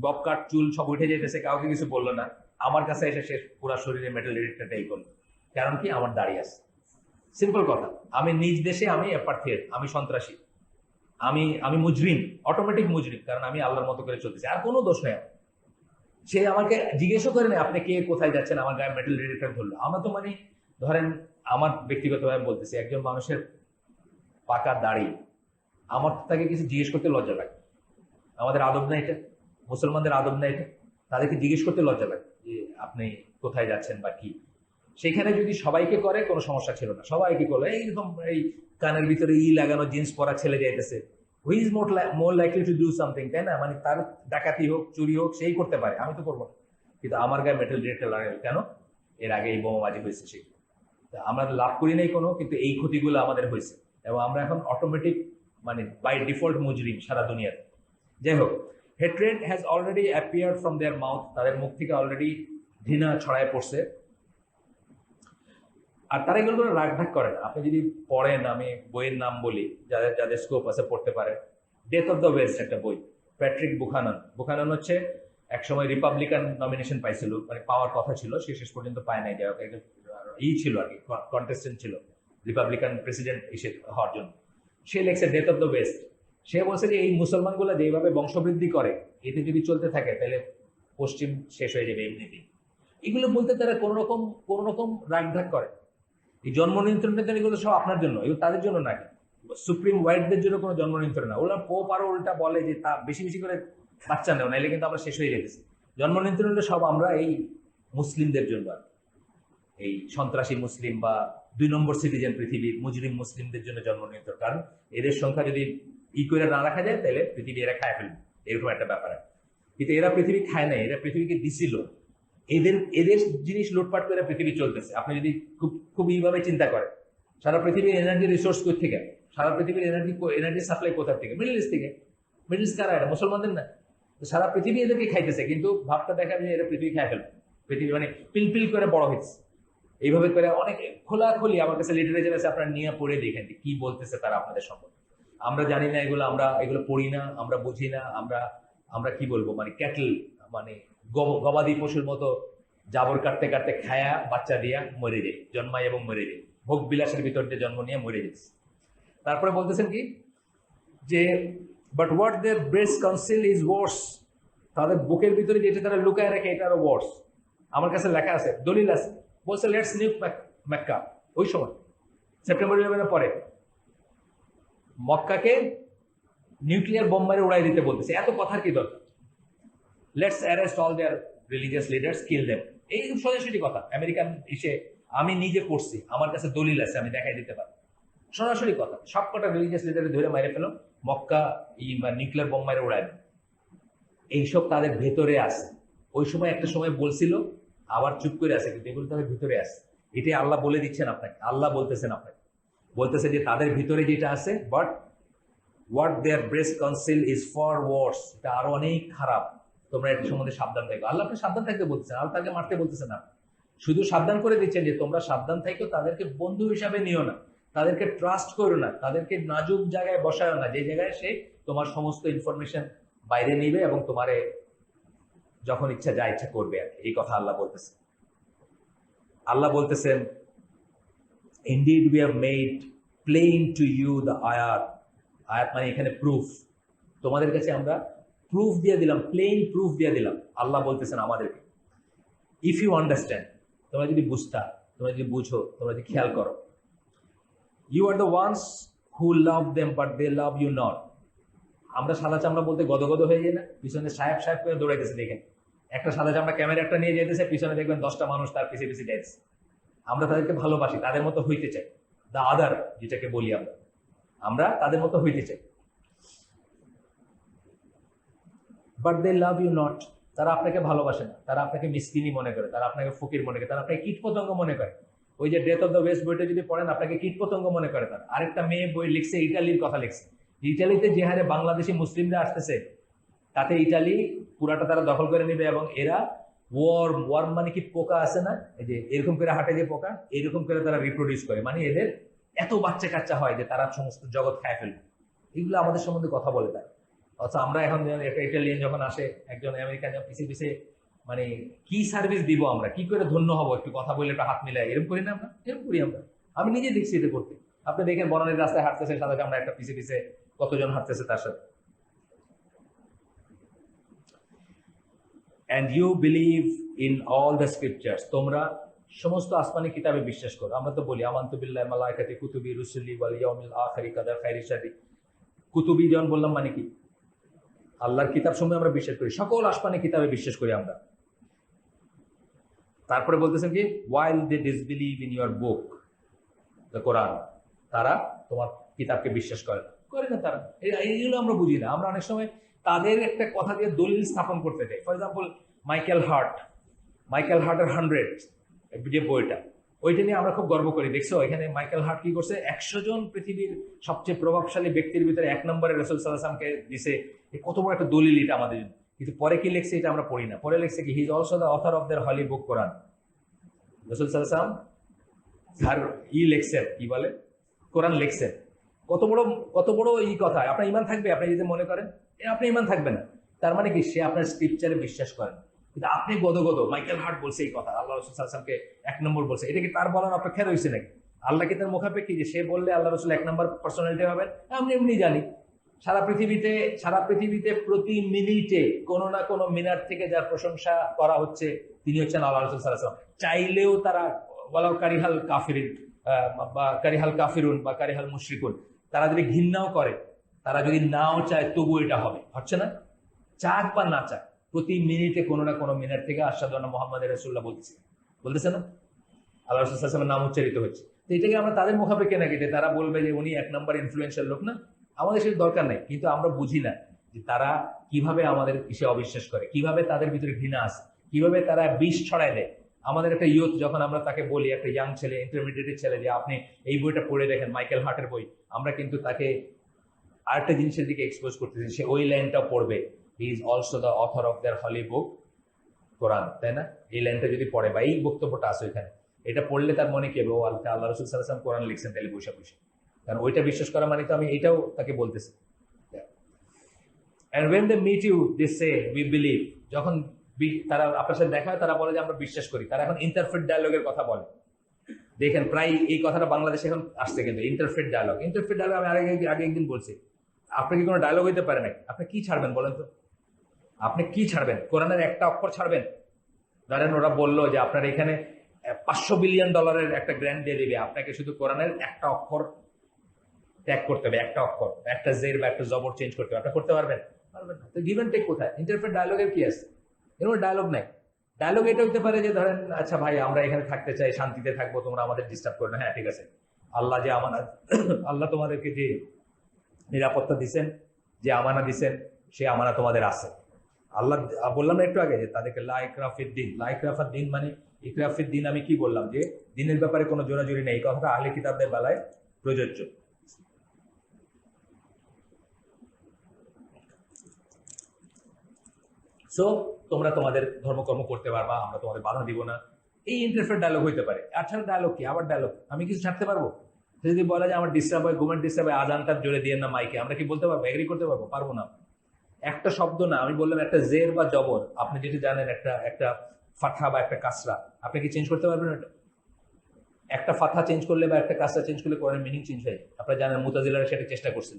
বব কাট, চুল সব উঠে যেতেছে, কাউকে কিছু বললো না। আমার কাছে এসে সে পুরো শরীরে মেটাল ডিটেক্টরটা এই করলো, কারণ কি আমার দাঁড়িয়ে আছে। সিম্পল কথা, আমি নিজ দেশে আমি অ্যাপার্থিয়েট, আমি সন্ত্রাসী, আমি আমি মুজরিম, অটোমেটিক মুজরিম, কারণ আমি আল্লাহর মতো করে চলতেছি, আর কোনো দোষ নেই। সে আমাকে জিজ্ঞেসও করে না আপনি কে, কোথায় যাচ্ছেন, আমার গায়ে মেটাল ডিটেক্টর ধরলো। আমরা তো মানে ধরেন আমার ব্যক্তিগতভাবে বলতেছি, একজন মানুষের পাকা দাড়ি, আমার তাকে কিছু জিজ্ঞেস করতে লজ্জা লাগে। আমাদের আদব না এটা, মুসলমানদের আদব না এটা, তাদেরকে জিজ্ঞেস করতে লজ্জা লাগে যে আপনি কোথায় যাচ্ছেন বা কি। সেখানে যদি সবাইকে করে কোনো সমস্যা ছিল না, সবাইকে করলো, এইরকম এই কানের ভিতরে লাগানো জিন্স পরা ছেলে যাইতেছে, হুই is more likely to do something, তাই না? মানে তার ডাকাতি হোক, চুরি হোক, সেই করতে পারে, আমি তো করবো না। কিন্তু আমার গায়ে মেটাল ডিটেক্টর লাগে কেন? এর আগে এই বোমাবাজি হয়েছে, সেই আমরা লাভ করি নাই কোনো, কিন্তু এই ক্ষতিগুলো আমাদের হয়েছে, এবং আমরা এখন অটোমেটিক মানে বাই ডিফল্ট মুজরিম সারা দুনিয়াতে। যাই হোক, hatred has already appeared from their mouth, তাদের মুখ থেকে অলরেডি ঘৃণা ছড়ায় পড়ছে। আর তারা এগুলো কোনো রাগ ঢাক করে না। আপনি যদি পড়েন, আমি বইয়ের নাম বলি, যাদের যাদের স্কোপ আছে পড়তে পারে, ডেথ অফ দ্য ওয়েস্ট একটা বই, প্যাট্রিক বুখানন হচ্ছে একসময় রিপাবলিকান নমিনেশন পাইছিল, মানে পাওয়ার কথা ছিল, সে শেষ পর্যন্ত পায় নাই, যাই হোক ছিল আর কি, কন্টেস্টেন্ট ছিল রিপাবলিকান প্রেসিডেন্ট হিসেবে হওয়ার জন্য। সে লেখছে ডেথ অফ দ্য ওয়েস্ট। সে বলছে যে এই মুসলমানগুলো যেভাবে বংশবৃদ্ধি করে, এতে যদি চলতে থাকে তাহলে পশ্চিম শেষ হয়ে যাবে এমনিতেই। এগুলো বলতে তারা কোন রকম রাগ ঢাক করে। এই জন্ম নিয়ন্ত্রণের জন্য এগুলো সব আপনার জন্য, এগুলো তাদের জন্য নাকি? সুপ্রিম ওয়াইডদের জন্য কোনো জন্ম নিয়ন্ত্রণ না। ওরা পোপ আরো উল্টা বলে যে তা বেশি বেশি করে বাচ্চা নেও, নাইলে কিন্তু আমরা শেষ হয়ে যেতেছি। জন্ম নিয়ন্ত্রণ হলে সব আমরা এই মুসলিমদের জন্য, এই সন্ত্রাসী মুসলিম বা 2 নম্বর সিটিজেন পৃথিবীর মুজরিম মুসলিমদের জন্য জন্ম নিয়ন্ত্রণ। কারণ এদের সংখ্যা যদি করে না রাখা যায় তাহলে পৃথিবী এরা খায় ফেলবে, এরকম একটা ব্যাপার। কিন্তু এরা পৃথিবী খায় না, এরা পৃথিবীকে দিছিল। এদের এদের জিনিস লুটপাট করে পৃথিবী চলতেছে। আপনি যদি খুব এইভাবে চিন্তা করেন, সারা পৃথিবীর এনার্জি রিসোর্স কোথা থেকে? সারা পৃথিবীর এনার্জি সাপ্লাই কোথা থেকে? মিডল ইস্ট থেকে। মিডল ইস্ট কারা? এটা মুসলমানদের না। সারা পৃথিবী এদেরকে খাইতেছে, কিন্তু ভাবটা দেখা যায় এরা পৃথিবী খায় ফেলবে। পৃথিবী মানে পিলপিল করে বড় হয়েছে এইভাবে করে। অনেক খোলাখুলি আমার কাছে লিটারেচার আছে, আপনারা নিয়ে পড়ে দেখেন কি বলতেছে তারা আপনাদের সম্পর্কে। আমরা জানি না এগুলো, আমরা এগুলো পড়ি না, আমরা বুঝি না। আমরা কি বলবো, মানে ক্যাটল, মানে গবাদি পশুর মতো জাবর কাটতে কাটতে খায়া বাচ্চা দিয়া মরে যায়, জন্মায় এবং মরে যায়, ভোগ বিলাসের ভিতর দিয়ে জন্ম নিয়ে মরে যাচ্ছে। তারপরে বলতেছেন কি যে but what their breast conceal is worse, তাদের বুকের ভিতরে যেটা তারা লুকায় রাখে এটা আরো ওয়ার্স। আমার কাছে লেখা আছে, দলিল আছে, বলছে লেটস নিউক মক্কা। ওই সময় সেপ্টেম্বর 11 পরে মক্কাকে নিউক্লিয়ার বোম মেরে উড়াই দিতে বলতেছে। এত কথার কি দরকার? Let's arrest all their religious leaders, kill them. এই সোজাসুজি কথা। আমেরিকান এসে আমি নিজে পড়ছি, আমার কাছে দলিল আছে, আমি দেখাই দিতে পারি। সরাসরি কথা। সবকটা রিলিজিয়াস লিডারে ধরে মাইরে ফেলো, মক্কা নিউক্লিয়ার বোম মেরে উড়াই দেবে। এইসব তাদের ভেতরে আছে। ওই সময় একটা সময় বলছিল, আবার চুপ করে আছে, কিন্তু এগুলো তাদের ভিতরে আছে। এটাই আল্লাহ বলে দিচ্ছেন আপনাকে। আল্লাহ বলতেছেন আপনাকে, বলতেছে যে তাদের ভিতরে যেটা আছে, but what their breast conceal is for worse, এটা আরো অনেক খারাপ। তোমরা এর সম্বন্ধে সাবধান থাকো। আল্লাহ আপনি সাবধান থাকতে বলতেছেন, আল্লাহ তাকে মারতে বলতেছেন না, শুধু সাবধান করে দিচ্ছেন যে তোমরা সাবধান থাকো, তাদেরকে বন্ধু হিসাবে নিও না, তাদেরকে ট্রাস্ট করো না, তাদেরকে নাজুক জায়গায় বসায় না, যে জায়গায় সে তোমার সমস্ত ইনফরমেশন বাইরে নিবে এবং তোমারে যখন ইচ্ছা যা ইচ্ছা করবে। আর এই কথা আল্লাহ বলতেছেন। আল্লাহ বলতেছেন, indeed we have made plain to you the আয়াত। আয়াত মানে এখানে প্রুফ। তোমাদের কাছে আমরা প্রুফ দিয়ে দিলাম, প্লেন প্রুফ দিয়ে দিলাম। আল্লাহ বলতেছেন আমাদেরকে, ইফ ইউ আন্ডারস্ট্যান্ড, তোমরা যদি বুঝতা, তোমরা যদি বুঝো, তোমরা যদি খেয়াল করো, you are the ones who love them but they love you not. আমরা সাদা চামড়া বলতে গদগদ হয়ে যাই না? পিছনে সাহেব সাহেব করে দৌড়াইতেছে, দেখেন একটা সাদা চামড়া ক্যামেরা একটা নিয়ে যেতেছে, পিছনে দেখবেন 10টা মানুষ তার পিছিয়ে পিছিয়ে যাইতেছে। আমরা তাদেরকে ভালোবাসি, তাদের মতো হইতে চাই। দ্য আদার যেটাকে বলি আমরা, আমরা তাদের মতো হইতে চাই। But they love you not, তারা আপনাকে ভালোবাসে না, তারা আপনাকে মিসকিনি মনে করে, তারা আপনাকে ফকির মনে করে, তারা আপনাকে কীটপতঙ্গ মনে করে। ওই যে ডেথ অফ দ্য ওয়েস্ট বইটা যদি পড়েন, আপনাকে কীটপতঙ্গ মনে করে। তারা আরেকটা মেয়ে বই লিখছে, ইটালির কথা লিখছে। ইটালিতে যে হারে বাংলাদেশি মুসলিমরা আসতেছে, তাতে ইটালি পুরাটা তারা দখল করে নেবে। এবং এরা ওয়ার্ম মানে কি, পোকা আছে না, এই যে এরকম করে হাঁটে যে পোকা, এরকম করে তারা রিপ্রোডিউস করে। মানে এদের এত বাচ্চা কাচ্চা হয় যে তারা সমস্ত জগৎ খায় ফেলবে। এগুলো আমাদের সম্বন্ধে কথা বলে তারা। অথচ আমরা এখন একটা ইটালিয়ান যখন আসে, একজন আমেরিকান পিছিয়ে পিছিয়ে, মানে কি সার্ভিস দিব আমরা, কি করে ধন্য হবো, একটু কথা বলে একটা হাত মিলাই, এরকম করি না আমরা? এরকম করি আমরা। আমি নিজে দেখছি এটা করতে। আপনি দেখেন বনানীর রাস্তায় হাঁটতেছে, সাথে আমরা একটা পিছিয়ে পিছিয়ে কতজন হাঁটতেছে তার সাথে। and you believe in all the scriptures, তোমরা সমস্ত আসমানি কিতাবে বিশ্বাস করো। আমরা তো বলি আমানতু বিল্লাহি মালাইকাতি কুতুবি রুসুলি ওয়াল ইয়াউমিল আখিরি কাদার খাইরি শারি। কুতুবি যখন বললাম মানে কি, আল্লাহর কিতাব সমূহে আমরা বিশ্বাস করি, সকল আসমানি কিতাবে বিশ্বাস করি আমরা। তারপরে বলতেছেন কি, while they disbelieve in your book the Quran, তারা তোমার কিতাবকে বিশ্বাস করে না তারা। এইগুলো আমরা বুঝি না। আমরা অনেক সময় তাদের একটা কথা দিয়ে দলিল স্থাপন করতে চাই। ফর এক্সাম্পল মাইকেল হার্টের 100 যে বইটা, ওইটা নিয়ে আমরা খুব গর্ব করি। দেখছো এখানে মাইকেল হার্ট কি করছে, 100 জন পৃথিবীর সবচেয়ে প্রভাবশালী ব্যক্তির ভিতরে 1 নম্বরে রাসূল সাল্লাল্লাহু আলাইহি ওয়াসাল্লামকে দিছে। কত বড় একটা দলিল এটা আমাদের জন্য। কিন্তু পরে কি লিখছে এটা আমরা পড়ি না। পরে লিখছে কি, he is also the author of their holy book Quran. রাসূল সাল্লাল্লাহু আলাইহি ওয়াসাল্লাম আর লিখছেন, কি বলে, কোরআন লিখছেন। কত বড় এই কথা। আপনার ইমান থাকবে আপনি যদি মনে করেন, আপনি ইমান থাকবে না। তার মানে কি, সে আপনার স্ক্রিপচারে বিশ্বাস করেন, কিন্তু আপনি গদগদ মাইকেল হার্ট বলছে এই কথা, আল্লাহ রাসূল সাল্লাল্লাহু আলাইহি ওয়াসাল্লামকে 1 নম্বর বলছে। এটা কি তার বলার অপেক্ষা রয়েছে নাকি? আল্লাহ কি তার মুখাপেক্ষী যে সে বললে আল্লাহ রাসূল 1 নম্বর পার্সোনালিটি হবেন? আমরা এমনি জানি সারা পৃথিবীতে প্রতি মিনিটে কোনো না কোনো মিনার থেকে যার প্রশংসা করা হচ্ছে তিনি হচ্ছেন আল্লাহ রাসূল সাল্লাল্লাহু আলাইহি ওয়াসাল্লাম। চাইলেও তারা ওয়ালাউ কারিহাল কাফিরিন বা কারিহাল কাফিরুন বা কারিহাল মুশরিকুন, তারা যদি ঘৃণাও করে, তারা যদি নাও চায়, তবু এটা হবে, হচ্ছে না? চাক বা না চাক, প্রতি মিনিটে কোনো না কোনো মিনিট থেকে আশহাদু আন্না মুহাম্মাদুর রাসূলুল্লাহ বলতেছে না? আল্লাহ রাসূল সাল্লাল্লাহু আলাইহি ওয়াসাল্লামের নাম উচ্চারিত হচ্ছে। তো এটাকে আমরা তাদের মুখাপেক্ষে নাকি যে তারা বলবে যে উনি 1 নম্বর ইনফ্লুয়েন্সিয়াল লোক না? আমাদের সেটা দরকার নাই, কিন্তু আমরা বুঝি না যে তারা কিভাবে আমাদের ইসে অবিশ্বাস করে, কিভাবে তাদের ভিতরে ঘৃণা আছে, কিভাবে তারা বিষ ছড়ায় দেয়। আমাদের একটা ইয়ুথ, যখন আমরা তাকে বলি, একটা ইয়াং ছেলে, ইন্টারমিডিয়েটের ছেলে, যে আপনি এই বইটা পড়ে দেখেন, মাইকেল হার্টের বই, আমরা কিন্তু তাকে আরেকটা জিনিসের দিকে এক্সপোজ করতেছি, সে ওই লাইনটা পড়বে, he is also the author of their holy book Quran, তাই না? এই লাইনটা যদি পড়ে বা এই বক্তব্যটা আছে ওইখানে, এটা পড়লে তার মনে কি হবে, ও আল্লাহ রাসূল সাল্লাল্লাহু আলাইহি ওয়াসাল্লাম কোরআন লিখছেন তাহলে বসে বসে, কারণ ওইটা বিশ্বাস করা মানে তো আমি এটাও তাকে বলতেছি। And when they meet you, they say, we believe. যখন তারা আপনার সাথে দেখা হয়, তারা বলে যে আমরা বিশ্বাস করি। তারা এখন ইন্টারফেট ডায়ালগের কথা বলে। দেখেন, প্রায় এই কথাটা বাংলাদেশে এখন আসছে, কিন্তু ইন্টারফেট ডায়ালগ আমি আগে একদিন বলছি। আপনি কি কোনো ডায়ালগ হইতে পারে নাকি? আপনি কি ছাড়বেন বলেন তো? আপনি কি ছাড়বেন? কোরআনের একটা অক্ষর ছাড়বেন? ধরেন ওরা বললো যে আপনার এখানে $500 বিলিয়ন একটা গ্র্যান্ট দিয়ে দিবে, আপনাকে শুধু কোরআনের একটা অক্ষর ত্যাগ করতে হবে, একটা অক্ষর, একটা জের বা একটা জবর চেঞ্জ করতে হবে, আপনি করতে পারবেন? পারবেন না। তো গিভ এন্ড টেক কোথায়? ইন্টারফেট ডায়ালগের কি আছে? এরকম ডায়ালগ নাই। ডায়ালগ এটা হইতে পারে যে ধরেন, আচ্ছা ভাই, আমরা এখানে থাকতে চাই, শান্তিতে থাকবো, তোমরা আমাদের ডিস্টার্ব করো না। হ্যাঁ, ঠিক আছে। আল্লাহ যে আমানত, আল্লাহ তোমাদেরকে যে নিরাপত্তা দিচ্ছেন, যে আমানা দিচ্ছেন, সে আমানা তোমাদের আছে। আল্লাহ, বললাম না একটু আগে যে তাদেরকে লা ইকরাফিদ দ্বীন, লা ইকরাফাদ দ্বীন মানে ইকরাফিদ দ্বীন, আমি কি বললাম যে দ্বীনের ব্যাপারে কোনো জোরাজুরি নেই। এই কথাটা আহলে কিতাবদের বেলায় প্রযোজ্য। সো তোমরা তোমাদের ধর্মকর্ম করতে পারবা, আমরা তোমাদের বাধা দিব না, এই ইন্টারফেট ডায়লগ হইতে পারে। আচ্ছা, ডায়লগ কি? আবার ডায়লগ, আমি কিছু ছাড়তে পারবো? যদি বলা যায় আমার ডিস্টার্ব হয়, ঘুমের ডিস্টার্ব হয়, আজানটা জোরে দিয়ে না মাইকে, আমরা কি বলতে পারবো? এগ্রি করতে পারবো? পারবো না। একটা শব্দ না, আমি বললাম একটা জের বা জবর, আপনি যেটা জানেন, একটা ফাথা বা একটা কাসরা, আপনি কি চেঞ্জ করতে পারবেন? এটা একটা ফাথা চেঞ্জ করলে বা একটা কাসরা চেঞ্জ করলে কোরআনের মিনিং চেঞ্জ হয়। আপনারা জানেন মুতাজিলারা সেটা চেষ্টা করছেন।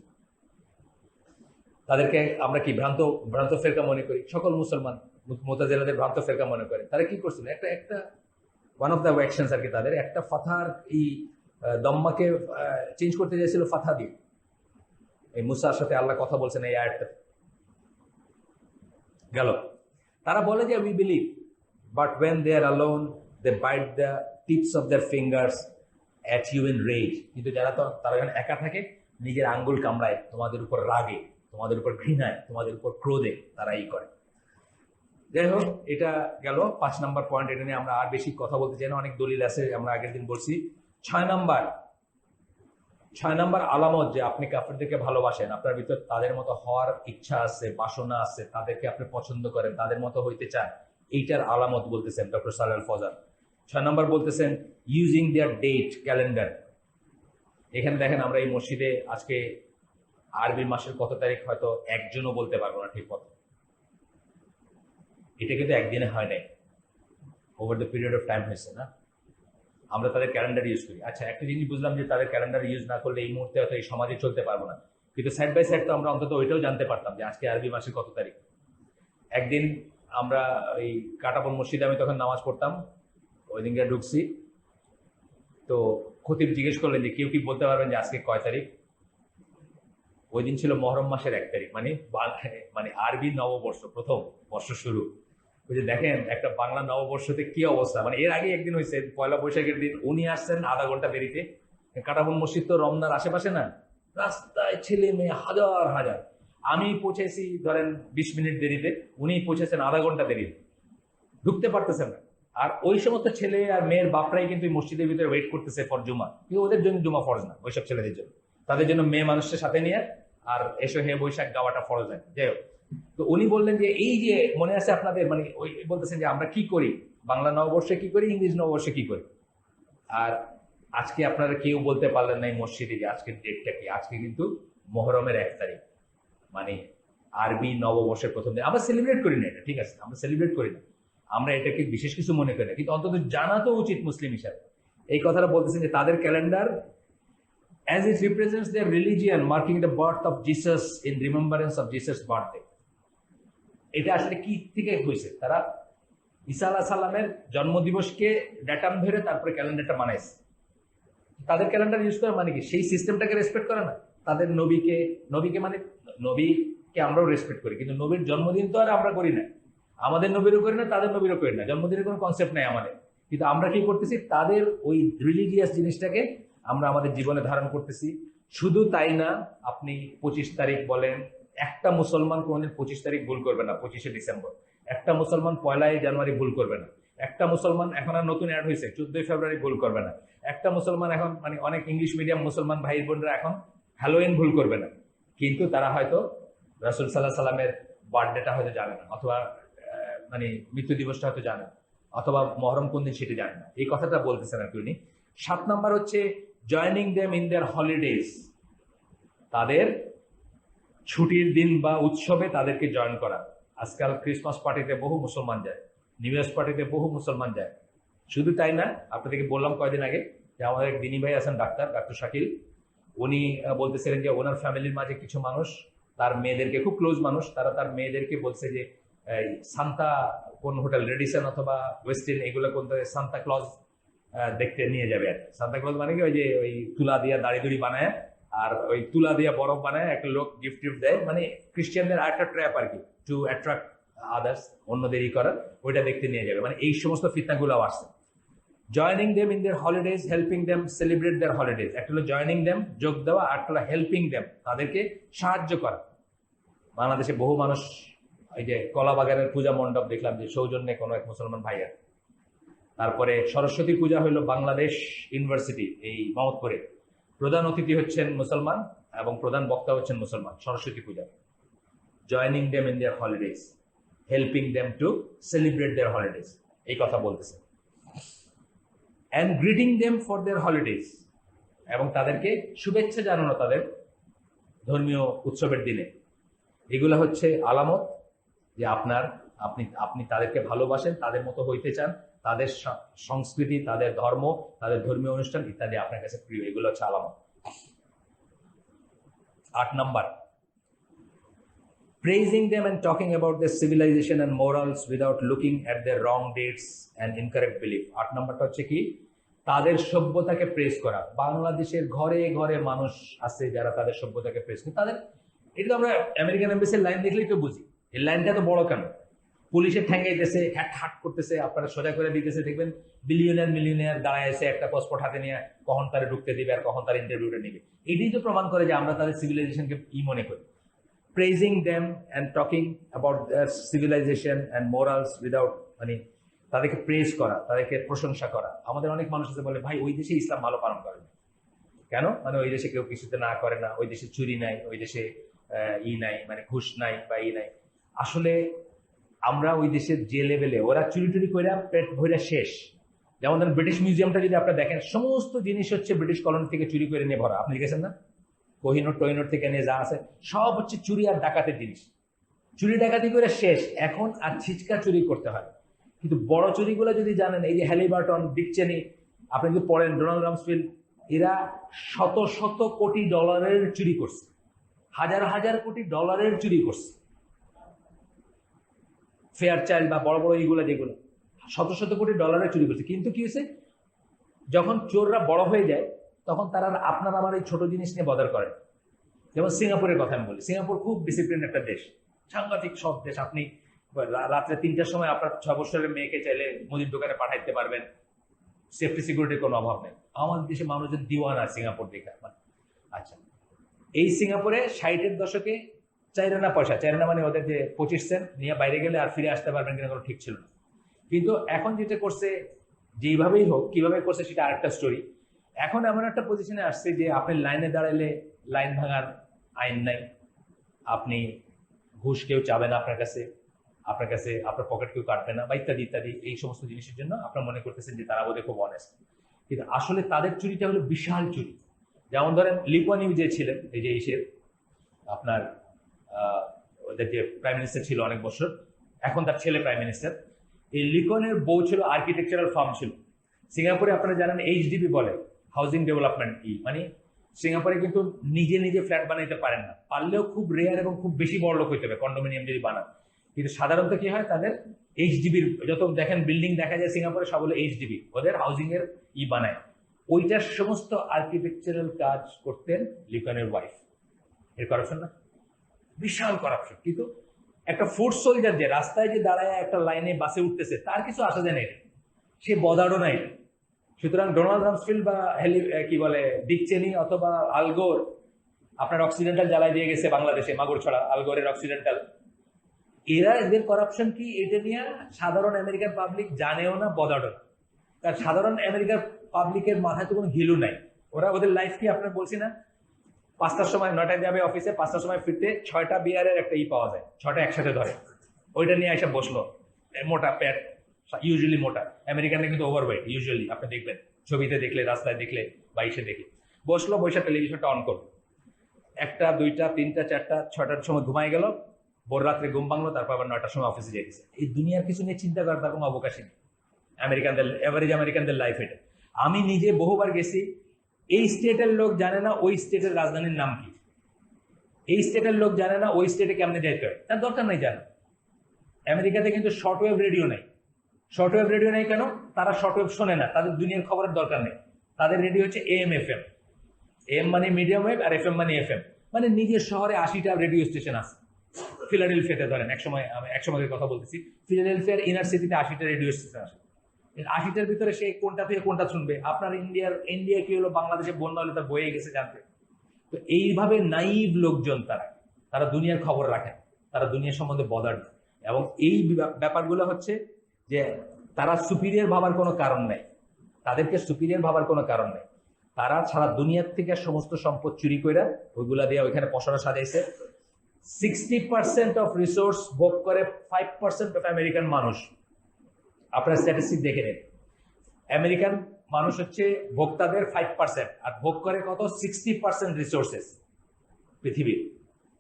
তাদেরকে আমরা কি ভ্রান্ত ফেরকা মনে করি? সকল মুসলমান মুতাজিলাদের ভ্রান্ত ফেরকা মনে করে। তারা কি করছিল? একটা ওয়ান অফ দ্য অ্যাকশনস আর কি, তাদের একটা ফাথার এই দম্মাকে চেঞ্জ করতে চাইছিল ফাথা দিয়ে। এই মুসার সাথে আল্লাহ কথা বলছেন এই আয়াতটা গেল। তারা বলে যে we believe, but when they are alone they bite the tips of their fingers at you in rage. কিন্তু তারা যখন একা থাকে, নিজের আঙ্গুল কামড়ায় তোমাদের উপর রাগে, তোমাদের উপর ঘৃণায়, তোমাদের উপর ক্রোধে তারা এই করে। যাই হোক, এটা গেল 5 নম্বর পয়েন্ট। এটা নিয়ে আমরা আর বেশি কথা বলতে চাই না, অনেক দলিল আছে, আমরা আগের দিন বলছি। 6 নম্বর আলামত যে আপনি কাফেরদেরকে ভালোবাসেন, আপনার ভিতর তাদের মতো হওয়ার ইচ্ছা আছে, বাসনা আছে, তাদেরকে আপনি পছন্দ করেন, তাদের মতো হইতে চান, এইটার আলামত বলতেছেন ডক্টর সালেহ আল ফৌজান। 6 নম্বর বলতেছেন ইউজিং দেয়ার ডেট ক্যালেন্ডার। এখানে দেখেন, আমরা এই মসজিদে আজকে আরবি মাসের কত তারিখ হয়তো একজনও বলতে পারবো না ঠিক মতো। এটা কিন্তু একদিনে হয় নাই, over the period of time হয়েছে না। আমরা তাদের ক্যালেন্ডার ইউজ করি। আচ্ছা, একটা জিনিস বুঝলাম যে তাদের ক্যালেন্ডার ইউজ না করলে এই মুহূর্তে হয়তো এই সমাজে চলতে পারবো না, কিন্তু সাইড বাই সাইড তো আমরা অন্তত ওইটাও জানতে পারতাম যে আজকে আরবি মাসের কত তারিখ। একদিন আমরা ওই কাটাপন মসজিদে আমি তখন নামাজ পড়তাম, ওই দিনকে ঢুকছি, তো খতিব জিজ্ঞেস করলেন যে কেউ কি বলতে পারবেন যে আজকে কয় তারিখ? ওই দিন ছিল মহরম মাসের 1 তারিখ, মানে আরবি নববর্ষ, প্রথম বর্ষ শুরু। ওই যে দেখেন একটা বাংলা নববর্ষতে কি অবস্থা। মানে এর আগে একদিন হয়েছে পয়লা বৈশাখের দিন, উনি আসছেন আধা ঘন্টা দেরিতে। কাটাবন মসজিদ তো রমনার আশেপাশে না, রাস্তায় ছেলে মেয়ে হাজার হাজার। আমি পৌঁছেছি ধরেন 20 মিনিট দেরিতে, উনি পৌঁছেছেন আধা ঘন্টা দেরিতে, ঢুকতে পারতেছেন না। আর ওই সমস্ত ছেলে আর মেয়ের বাপরাই কিন্তু মসজিদের ভিতরে ওয়েট করতেছে ফর জুমা, কিন্তু ওদের জন্য জুমা ফরজ না, ওইসব ছেলেদের জন্য। তাদের জন্য মেয়ে মানুষের সাথে নিয়ে আর এসো হে বৈশাখ গাওয়াটা ফরজ হয়। যাই হোক, তো উনি বললেন যে এই যে মনে আছে আপনাদের, মানে ওই বলতেছেন যে আমরা কি করি, বাংলা নববর্ষে কি করি, ইংরেজি নববর্ষে কি করি। আর আজকে আপনারা কেউ বলতে পারলেন না এই মসজিদে যে আজকের ডেটটা কি। আজকে কিন্তু মহরমের 1 তারিখ, মানে আরবি নববর্ষের প্রথম দিন। আমরা সেলিব্রেট করি না এটা, ঠিক আছে, আমরা সেলিব্রেট করি না, আমরা এটাকে বিশেষ কিছু মনে করি না, কিন্তু অন্তত জানা তো উচিত মুসলিম হিসাবে। এই কথাটা বলতেছেন যে তাদের calendar as it represents their religion marking the birth of Jesus in remembrance of Jesus' birthday. এটা আসলে কি থেকে হয়েছে? তারা ঈসা আলাইহিস সালামের জন্মদিবসকে ডেটাম ধরে তারপরে ক্যালেন্ডারটা বানাইছে। তাদের ক্যালেন্ডার ইউজ করে মানে কি সেই সিস্টেমটাকে রেসপেক্ট করে না। তাদের নবীকে, নবীকে মানে নবীকে আমরাও রেসপেক্ট করি, কিন্তু নবীর জন্মদিন তো আর আমরা করি না, আমাদের নবীরও করি না, তাদের নবীরও করি না, জন্মদিনের কোনো কনসেপ্ট নাই আমাদের। কিন্তু আমরা কি করতেছি, তাদের ওই রিলিজিয়াস জিনিসটাকে আমরা আমাদের জীবনে ধারণ করতেছি। শুধু তাই না, আপনি 25 তারিখ বলেন, একটা মুসলমান কোনদিন 25 তারিখ ভুল করবে না, 25শে ডিসেম্বর। একটা মুসলমান 1লা জানুয়ারি ভুল করবে না। একটা মুসলমান, এখন আর নতুন অ্যাড হয়েছে, 14ই ফেব্রুয়ারি ভুল করবে না। একটা মুসলমান এখন, মানে অনেক ইংলিশ মিডিয়াম মুসলমান ভাই বোনরা এখন হ্যালোইন ভুল করবে না, কিন্তু তারা হয়তো রাসূল সাল্লাল্লাহু আলাইহি সাল্লামের বার্থডেটা হয়তো জানে না, অথবা মানে মৃত্যু দিবসটা হয়তো জানে না, অথবা মহরম কোন দিন সেটা জানে না। এই কথাটা বলতেছেন আর কি উনি। 7 নাম্বার হচ্ছে joining them in their holidays, তাদের ছুটির দিন বা উৎসবে তাদেরকে জয়েন করা। আজকাল ক্রিসমাস পার্টিতে বহু মুসলমান যায়, নিউ ইয়ার্স পার্টিতে বহু মুসলমান যায়। শুধু তাই না, আপনাদেরকে বললাম কয়েকদিন আগে যে আমাদের এক দিনী ভাই আছেন, ডাক্তার শাকিল, উনি বলতেছিলেন যে ওনার ফ্যামিলির মাঝে কিছু মানুষ তার মেয়েদেরকে, খুব ক্লোজ মানুষ, তারা তার মেয়েদেরকে বলছে যে সান্তা কোন হোটেল, রেডিসন অথবা ওয়েস্টিন, এগুলো কোন সান্তা ক্লজ দেখতে নিয়ে যাবে আর কি। সান্তা ক্লজ মানে কি, ওই যে ওই তুলা দিয়া দাড়ি দুড়ি বানায় আর ওই তুলা দিয়া বরফ বানায়, একটা লোক গিফট দেয়, মানে খ্রিস্টানদের আরেকটা ট্র্যাপ আর কি, টু অ্যাট্রাক্ট আদার্স, অন্যদের ই করার, ওইটা দেখতে নিয়ে যাবে। মানে এই সমস্ত ফিতনাগুলো আসছে। Joining them in their holidays, helping them celebrate their holidays. একটা হলো জয়নিং দেম, যোগ দেওয়া, আর একটা হলো হেল্পিং দেম, তাদেরকে সাহায্য করা। বাংলাদেশে বহু মানুষ, এই যে কলাবাগানের পূজা মণ্ডপ দেখলাম যে সৌজন্যে কোনো এক মুসলমান ভাইয়া। তারপরে সরস্বতী পূজা হইলো বাংলাদেশ ইউনিভার্সিটি এই মোহাম্মদপুরে, প্রধান অতিথি হচ্ছেন মুসলমান এবং প্রধান বক্তা হচ্ছেন মুসলমান Saraswati Puja. Joining them in their holidays, helping them to celebrate their holidays, এই কথা বলতেছে। And greeting them for their holidays, এবং তাদেরকে শুভেচ্ছা জানানো তাদের ধর্মীয় উৎসবের দিনে। এগুলো হচ্ছে আলামত যে আপনি তাদেরকে ভালোবাসেন, তাদের মতো হইতে চান, তাদের সংস্কৃতি, তাদের ধর্ম, তাদের ধর্মীয় অনুষ্ঠান ইত্যাদি আপনার কাছে প্রিয়। এগুলো হচ্ছে আলামত। 8 number, praising them and talking about their civilization and morals without looking at their wrong dates and incorrect belief। 8 নাম্বারটা হচ্ছে কি, তাদের সভ্যতাকে প্রেস করা। বাংলাদেশের ঘরে ঘরে মানুষ আছে যারা তাদের সভ্যতাকে প্রেস করে। তাদের এটা তো আমরা আমেরিকান এমবেসির লাইন দেখলেই তো বুঝি, এই লাইনটা তো বড় কেন, পুলিশের ঠ্যাঙ্গাইতেছে, হাট করতেছে, আপনারা সোজা করে দিতেছে, দেখবেন মিলিয়নিয়ার দাঁড়ায় এসে একটা পাসপোর্ট হাতে নিয়ে কখন তারা ঢুকতে দিবে আর কখন তার ইন্টারভিউটা নিবে। এটাই তো প্রমাণ করে যে আমরা তাদের সিভিলাইজেশনকে মনে করি। Praising them and talking about their civilization and morals without, মানে তাদেরকে প্রেজ করা, তাদেরকে প্রশংসা করা। আমাদের অনেক মানুষ আছে বলে, ভাই ওই দেশে ইসলাম ভালো পালন করে না কেন, মানে ওই দেশে কেউ কিছুতে না করে না, ওই দেশে চুরি নাই, ওই দেশে নাই, মানে ঘুষ নাই বা নাই। আসলে আমরা ওই দেশের যে লেভেলে, ওরা চুরি করে পেট ভরে শেষ। যেমন ধরেন ব্রিটিশ মিউজিয়ামটা যদি আপনারা দেখেন, সমস্ত জিনিস হচ্ছে ব্রিটিশ কলোনি থেকে চুরি করে নিয়ে ভরা। আপনি দেখেছেন না, কোহিনুর থেকে নিয়ে যা আছে সব হচ্ছে চুরি আর ডাকাতের জিনিস। চুরি ডাকাতি করে শেষ, এখন আর ছিচকা চুরি করতে হয়। কিন্তু বড় চুরিগুলো যদি জানেন, এই যে হ্যালিবার্টন, ডিক চেনি, আপনি যদি পড়েন ডোনাল্ড রামসফিল্ড, এরা শত শত কোটি ডলারের চুরি করছে, হাজার হাজার কোটি ডলারের চুরি করছে। ফেয়ার চাইল্ড বা বড় বড় এইগুলো যেগুলো শত শত কোটি ডলারের চুরি করছে। কিন্তু কি হয়েছে, যখন চোররা বড় হয়ে যায় তখন তারা আপনার আমার এই ছোট জিনিস নিয়ে বদার করে। যেমন সিঙ্গাপুরের কথা আমি বলি, সিঙ্গাপুর খুব ডিসিপ্লিন একটা দেশ, সাংঘাতিক সব দেশ। আপনি রাত্রে 3টার সময় আপনার 6 বছরের মেয়েকে চাইলে মুদির দোকানে পাঠাইতে পারবেন, সেফটি সিকিউরিটির কোনো অভাব নেই। আমাদের দেশে মানুষের দিওয়ানা সিঙ্গাপুর দেখা। আচ্ছা, এই সিঙ্গাপুরে 60-এর দশকে চাইরানা পয়সা, চাইরানা মানে ওদের যে 25 সেন্ট নিয়ে বাইরে গেলে আর ফিরে আসতে পারবেন কিনা কোনো ঠিক ছিল না। কিন্তু এখন যেটা করছে, যেইভাবেই হোক কিভাবে করছে সেটা আরেকটা স্টোরি। এখন এমন একটা পজিশনে আসছে যে আপনি লাইনে দাঁড়াইলে লাইন ভাঙার আইন নাই, আপনি ঘুষ কেউ চাবে না আপনার কাছে আপনার পকেট কেউ কাটবে না, বা ইত্যাদি ইত্যাদি। এই সমস্ত জিনিসের জন্য আপনারা মনে করতেছেন যে তারা বোধহয় খুব অনেস্ট, কিন্তু আসলে তাদের চুরিটা হলো বিশাল চুরি। যেমন ধরেন লিকুয়ান ইউ যে ছিলেন, এই যে এসের আপনার ওদের যে প্রাইম মিনিস্টার ছিল অনেক বছর, এখন তার ছেলে প্রাইম মিনিস্টার। এই লিকুয়ানের বউ ছিল আর্কিটেকচারাল ফার্ম ছিল সিঙ্গাপুরে। আপনারা জানেন এইচডিবি বলে, হাউজিং ডেভেলপমেন্ট, মানে সিঙ্গাপুরে কিন্তু নিজে ফ্ল্যাট বানাইতে পারেন না, পারলেও খুব রেয়ার এবং খুব বেশি বড় লোক হইতে হবে কন্ডোমিনিয়াম যদি বানান। কিন্তু সাধারণত কি হয়, তাদের এইচডিবির যত দেখেন বিল্ডিং দেখা যায় সিঙ্গাপুরে সব হলো এইচডিবি, ওদের হাউজিং এর বানায়। ওইটার সমস্ত আর্কিটেকচারাল কাজ করতেন লিকুয়ানের ওয়াইফ। এর করাপশন না? বিশাল করাপশন। কিন্তু একটা ফুড সোলজার যে রাস্তায় যে দাঁড়ায় একটা লাইনে বাসে উঠতেছে তার কিছু আসা যায় না, সে বদারও নাই। সুতরাং ডোনাল্ড রামসফিল্ড বা কি বলে ডিক চেনি অথবা আলগোর আপনার অক্সিডেন্টাল জ্বালায় দিয়ে গেছে বাংলাদেশে, মাগুর ছড়া আলগোরের অক্সিডেন্টাল। এরা এদের করাপশন কি এটা নিয়ে সাধারণ আমেরিকান পাবলিক জানেও না, বদারও না। কারণ সাধারণ আমেরিকার পাবলিকের মাথায় তো কোনো ঘিলু নাই। ওরা ওদের লাইফ কি আপনার বলছি না, 5টার সময় 9টায় যাবে অফিসে, 5টার সময় ফিরতে 6টা বিয়ারের একটা পাওয়া যায়, 6টা একসাথে ধরে, ওইটা নিয়ে এসে বসলো। মোটা প্যাট, ইউজুয়ালি মোটা। আমেরিকানে কিন্তু ওভারওয়েট ইউজুয়ালি, আপনি দেখবেন ছবিতে দেখলে, রাস্তায় দেখলে বা ইসে দেখলে। বসলো, বৈশা টেলিভিশনটা অন করলো, 1টা 2টা 3টা 4টা 6টার সময় ঘুমাই গেল, ভোর রাত্রে ঘুম ভাঙলো, তারপর আবার 9টার সময় অফিসে যেতেছে। এই দুনিয়ার কিছু নিয়ে চিন্তা করার তার কোনো অবকাশই নেই। আমেরিকানদের এভারেজ আমেরিকানদের লাইফ এটা। আমি নিজে বহুবার গেছি, এই স্টেটের লোক জানে না ওই স্টেটের রাজধানীর নাম কি, এই স্টেটের লোক জানে না ওই স্টেটে কেমনে যাইতে হয়, তার দরকার নাই জানা। আমেরিকাতে কিন্তু শর্টওয়েভ রেডিও নাই। শর্টওয়েভ রেডিও নেই কেন? তারা শর্টওয়েভ শোনে না, তাদের দুনিয়ার খবরের দরকার নেই। তাদের রেডিও হচ্ছে AM FM। AM মানে মিডিয়াম ওয়েভ আর FM মানে FM। মানে নিজের শহরে 80টা রেডিও স্টেশন আছে। ফিলাডেলফিয়াতে ধরেন, একসময়ের কথা বলতেছি, ফিলাডেলফিয়ার ইনার সিটিতে 80টা রেডিও স্টেশন আছে। 80টার ভিতরে সে কোনটা থেকে কোনটা শুনবে? আপনার ইন্ডিয়া কি হলো, বাংলাদেশে বন্যা হলে তা বয়ে গেছে জানতে। তো এইভাবে নাইভ লোকজন তারা দুনিয়ার খবর রাখেন, তারা দুনিয়া সম্বন্ধে বদার। এবং এই ব্যাপারগুলো হচ্ছে যে তারা সুপিরিয়র ভাবার কোনো কারণ নাই, তাদেরকে সুপিরিয়র ভাবার কোনো কারণ নেই। তারা সারা দুনিয়ার থেকে সমস্ত সম্পদ চুরি করে ওইগুলা দিয়ে ওইখানে পসরা সাজাইছে। 60% অফ রিসোর্স ভোগ করে 5% অফ আমেরিকান মানুষ। আপনার স্ট্যাটিস্টিক দেখে নিন, আমেরিকান মানুষ হচ্ছে ভোক্তাদের 5% আর ভোগ করে কত? 60% রিসোর্সেস পৃথিবীর।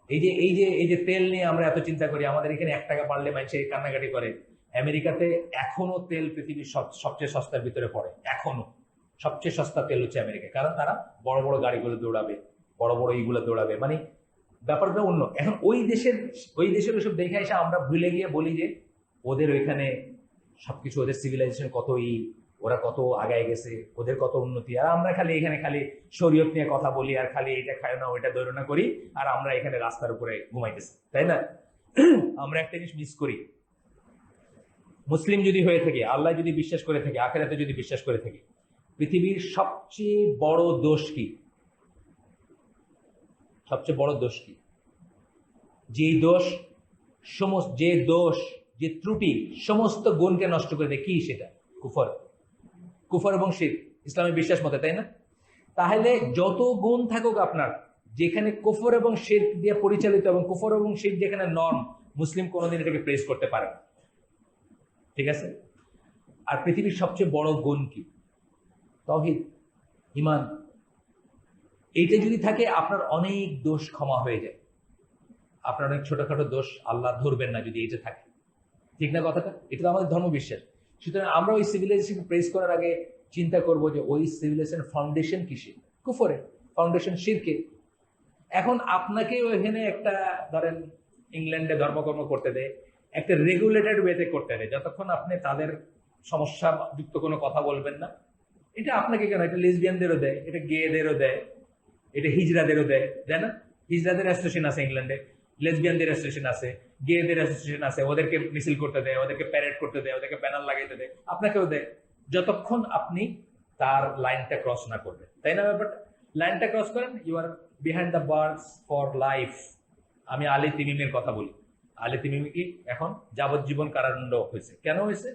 এই যে তেল নিয়ে আমরা এত চিন্তা করি, আমাদের এখানে 1 টাকা বাড়লে মানুষ কান্নাকাটি করে। আমেরিকাতে এখনো তেল পৃথিবীর সবচেয়ে সস্তার ভিতরে পড়ে। এখনো সবচেয়ে সস্তা তেল হচ্ছে আমেরিকা, কারণ তারা বড় বড় গাড়িগুলো দৌড়াবে, বড় বড় এইগুলো দৌড়াবে। মানে ব্যাপারটা অন্য। এখন ওই দেশের ওইসব দেখে এসে আমরা ভুলে গিয়ে বলি যে ওদের ওইখানে সবকিছু, ওদের সিভিলাইজেশন কত, ওরা কত আগায় গেছে, ওদের কত উন্নতি। আর আমরা খালি এখানে খালি শরীয়ত নিয়ে কথা বলি, আর খালি এটা খায় না ওইটা দৌড়না করি, আর আমরা এখানে রাস্তার উপরে ঘুমাইতেছি, তাই না? আমরা একটা জিনিস মিস করি। মুসলিম যদি হয়ে থাকি, আল্লাহ যদি বিশ্বাস করে থাকি, আখিরাতে যদি বিশ্বাস করে থাকি, পৃথিবীর সবচেয়ে বড় দোষ কি? সবচেয়ে বড় দোষ কি? যে ত্রুটি সমস্ত গুণকে নষ্ট করে দেয়, কি সেটা? কুফর এবং শিরক, ইসলামের বিশ্বাস মতে, তাই না? তাহলে যত গুণ থাকুক আপনার, যেখানে কুফর এবং শিরক দিয়ে পরিচালিত এবং কুফর এবং শিরক যেখানে নর্ম, মুসলিম কোনোদিন এটাকে প্রেস করতে পারে না, ঠিক আছে? আর পৃথিবীর সবচেয়ে বড় গুণ কি? তাওহীদ, ঈমান। এইটা যদি থাকে, আপনার অনেক দোষ ক্ষমা হয়ে যায়। আপনার অনেক ছোটখাটো দোষ আল্লাহ ধরবেন না যদি এটা থাকে, ঠিক না কথাটা? এটা তো আমাদের ধর্ম বিশ্বাস। সুতরাং আমরা ওই সিভিলাইজেশন প্রেস করার আগে চিন্তা করব যে ওই সিভিলাইজেশন ফাউন্ডেশন কিসে? কুফরে, ফাউন্ডেশন শিরকে। এখন আপনাকে ওইখানে একটা, ধরেন ইংল্যান্ডে ধর্মকর্ম করতে দেয়, একটা রেগুলেটেড ওয়েতে করতে দেয়, যতক্ষণ আপনি তাদের সমস্যা যুক্ত কোনো কথা বলবেন না। এটা আপনাকে কেন, এটা লেসবিয়ানদেরও দেয়, এটা গেদেরও দেয়, এটা হিজড়াদেরও দেয়, তাই না? হিজড়াদের অ্যাসোসিয়েশন আছে ইংল্যান্ডে, লেসবিয়ানদের অ্যাসোসিয়েশন আছে, গেদের অ্যাসোসিয়েশন আছে, ওদেরকে মিছিল করতে দেয়, ওদেরকে প্যারেড করতে দেয়, ওদেরকে ব্যানার লাগাইতে দেয়, আপনাকেও দেয়, যতক্ষণ আপনি তার লাইনটা ক্রস না করবেন, তাই না? ব্যাপারটা লাইনটা ক্রস করেন, you are behind the bars for life. আমি আলী তিমিমের কথা বলি। আলী তিমিমি কি এখন যাবজ্জীবন কারাদণ্ড হয়েছে। কেন হয়েছে?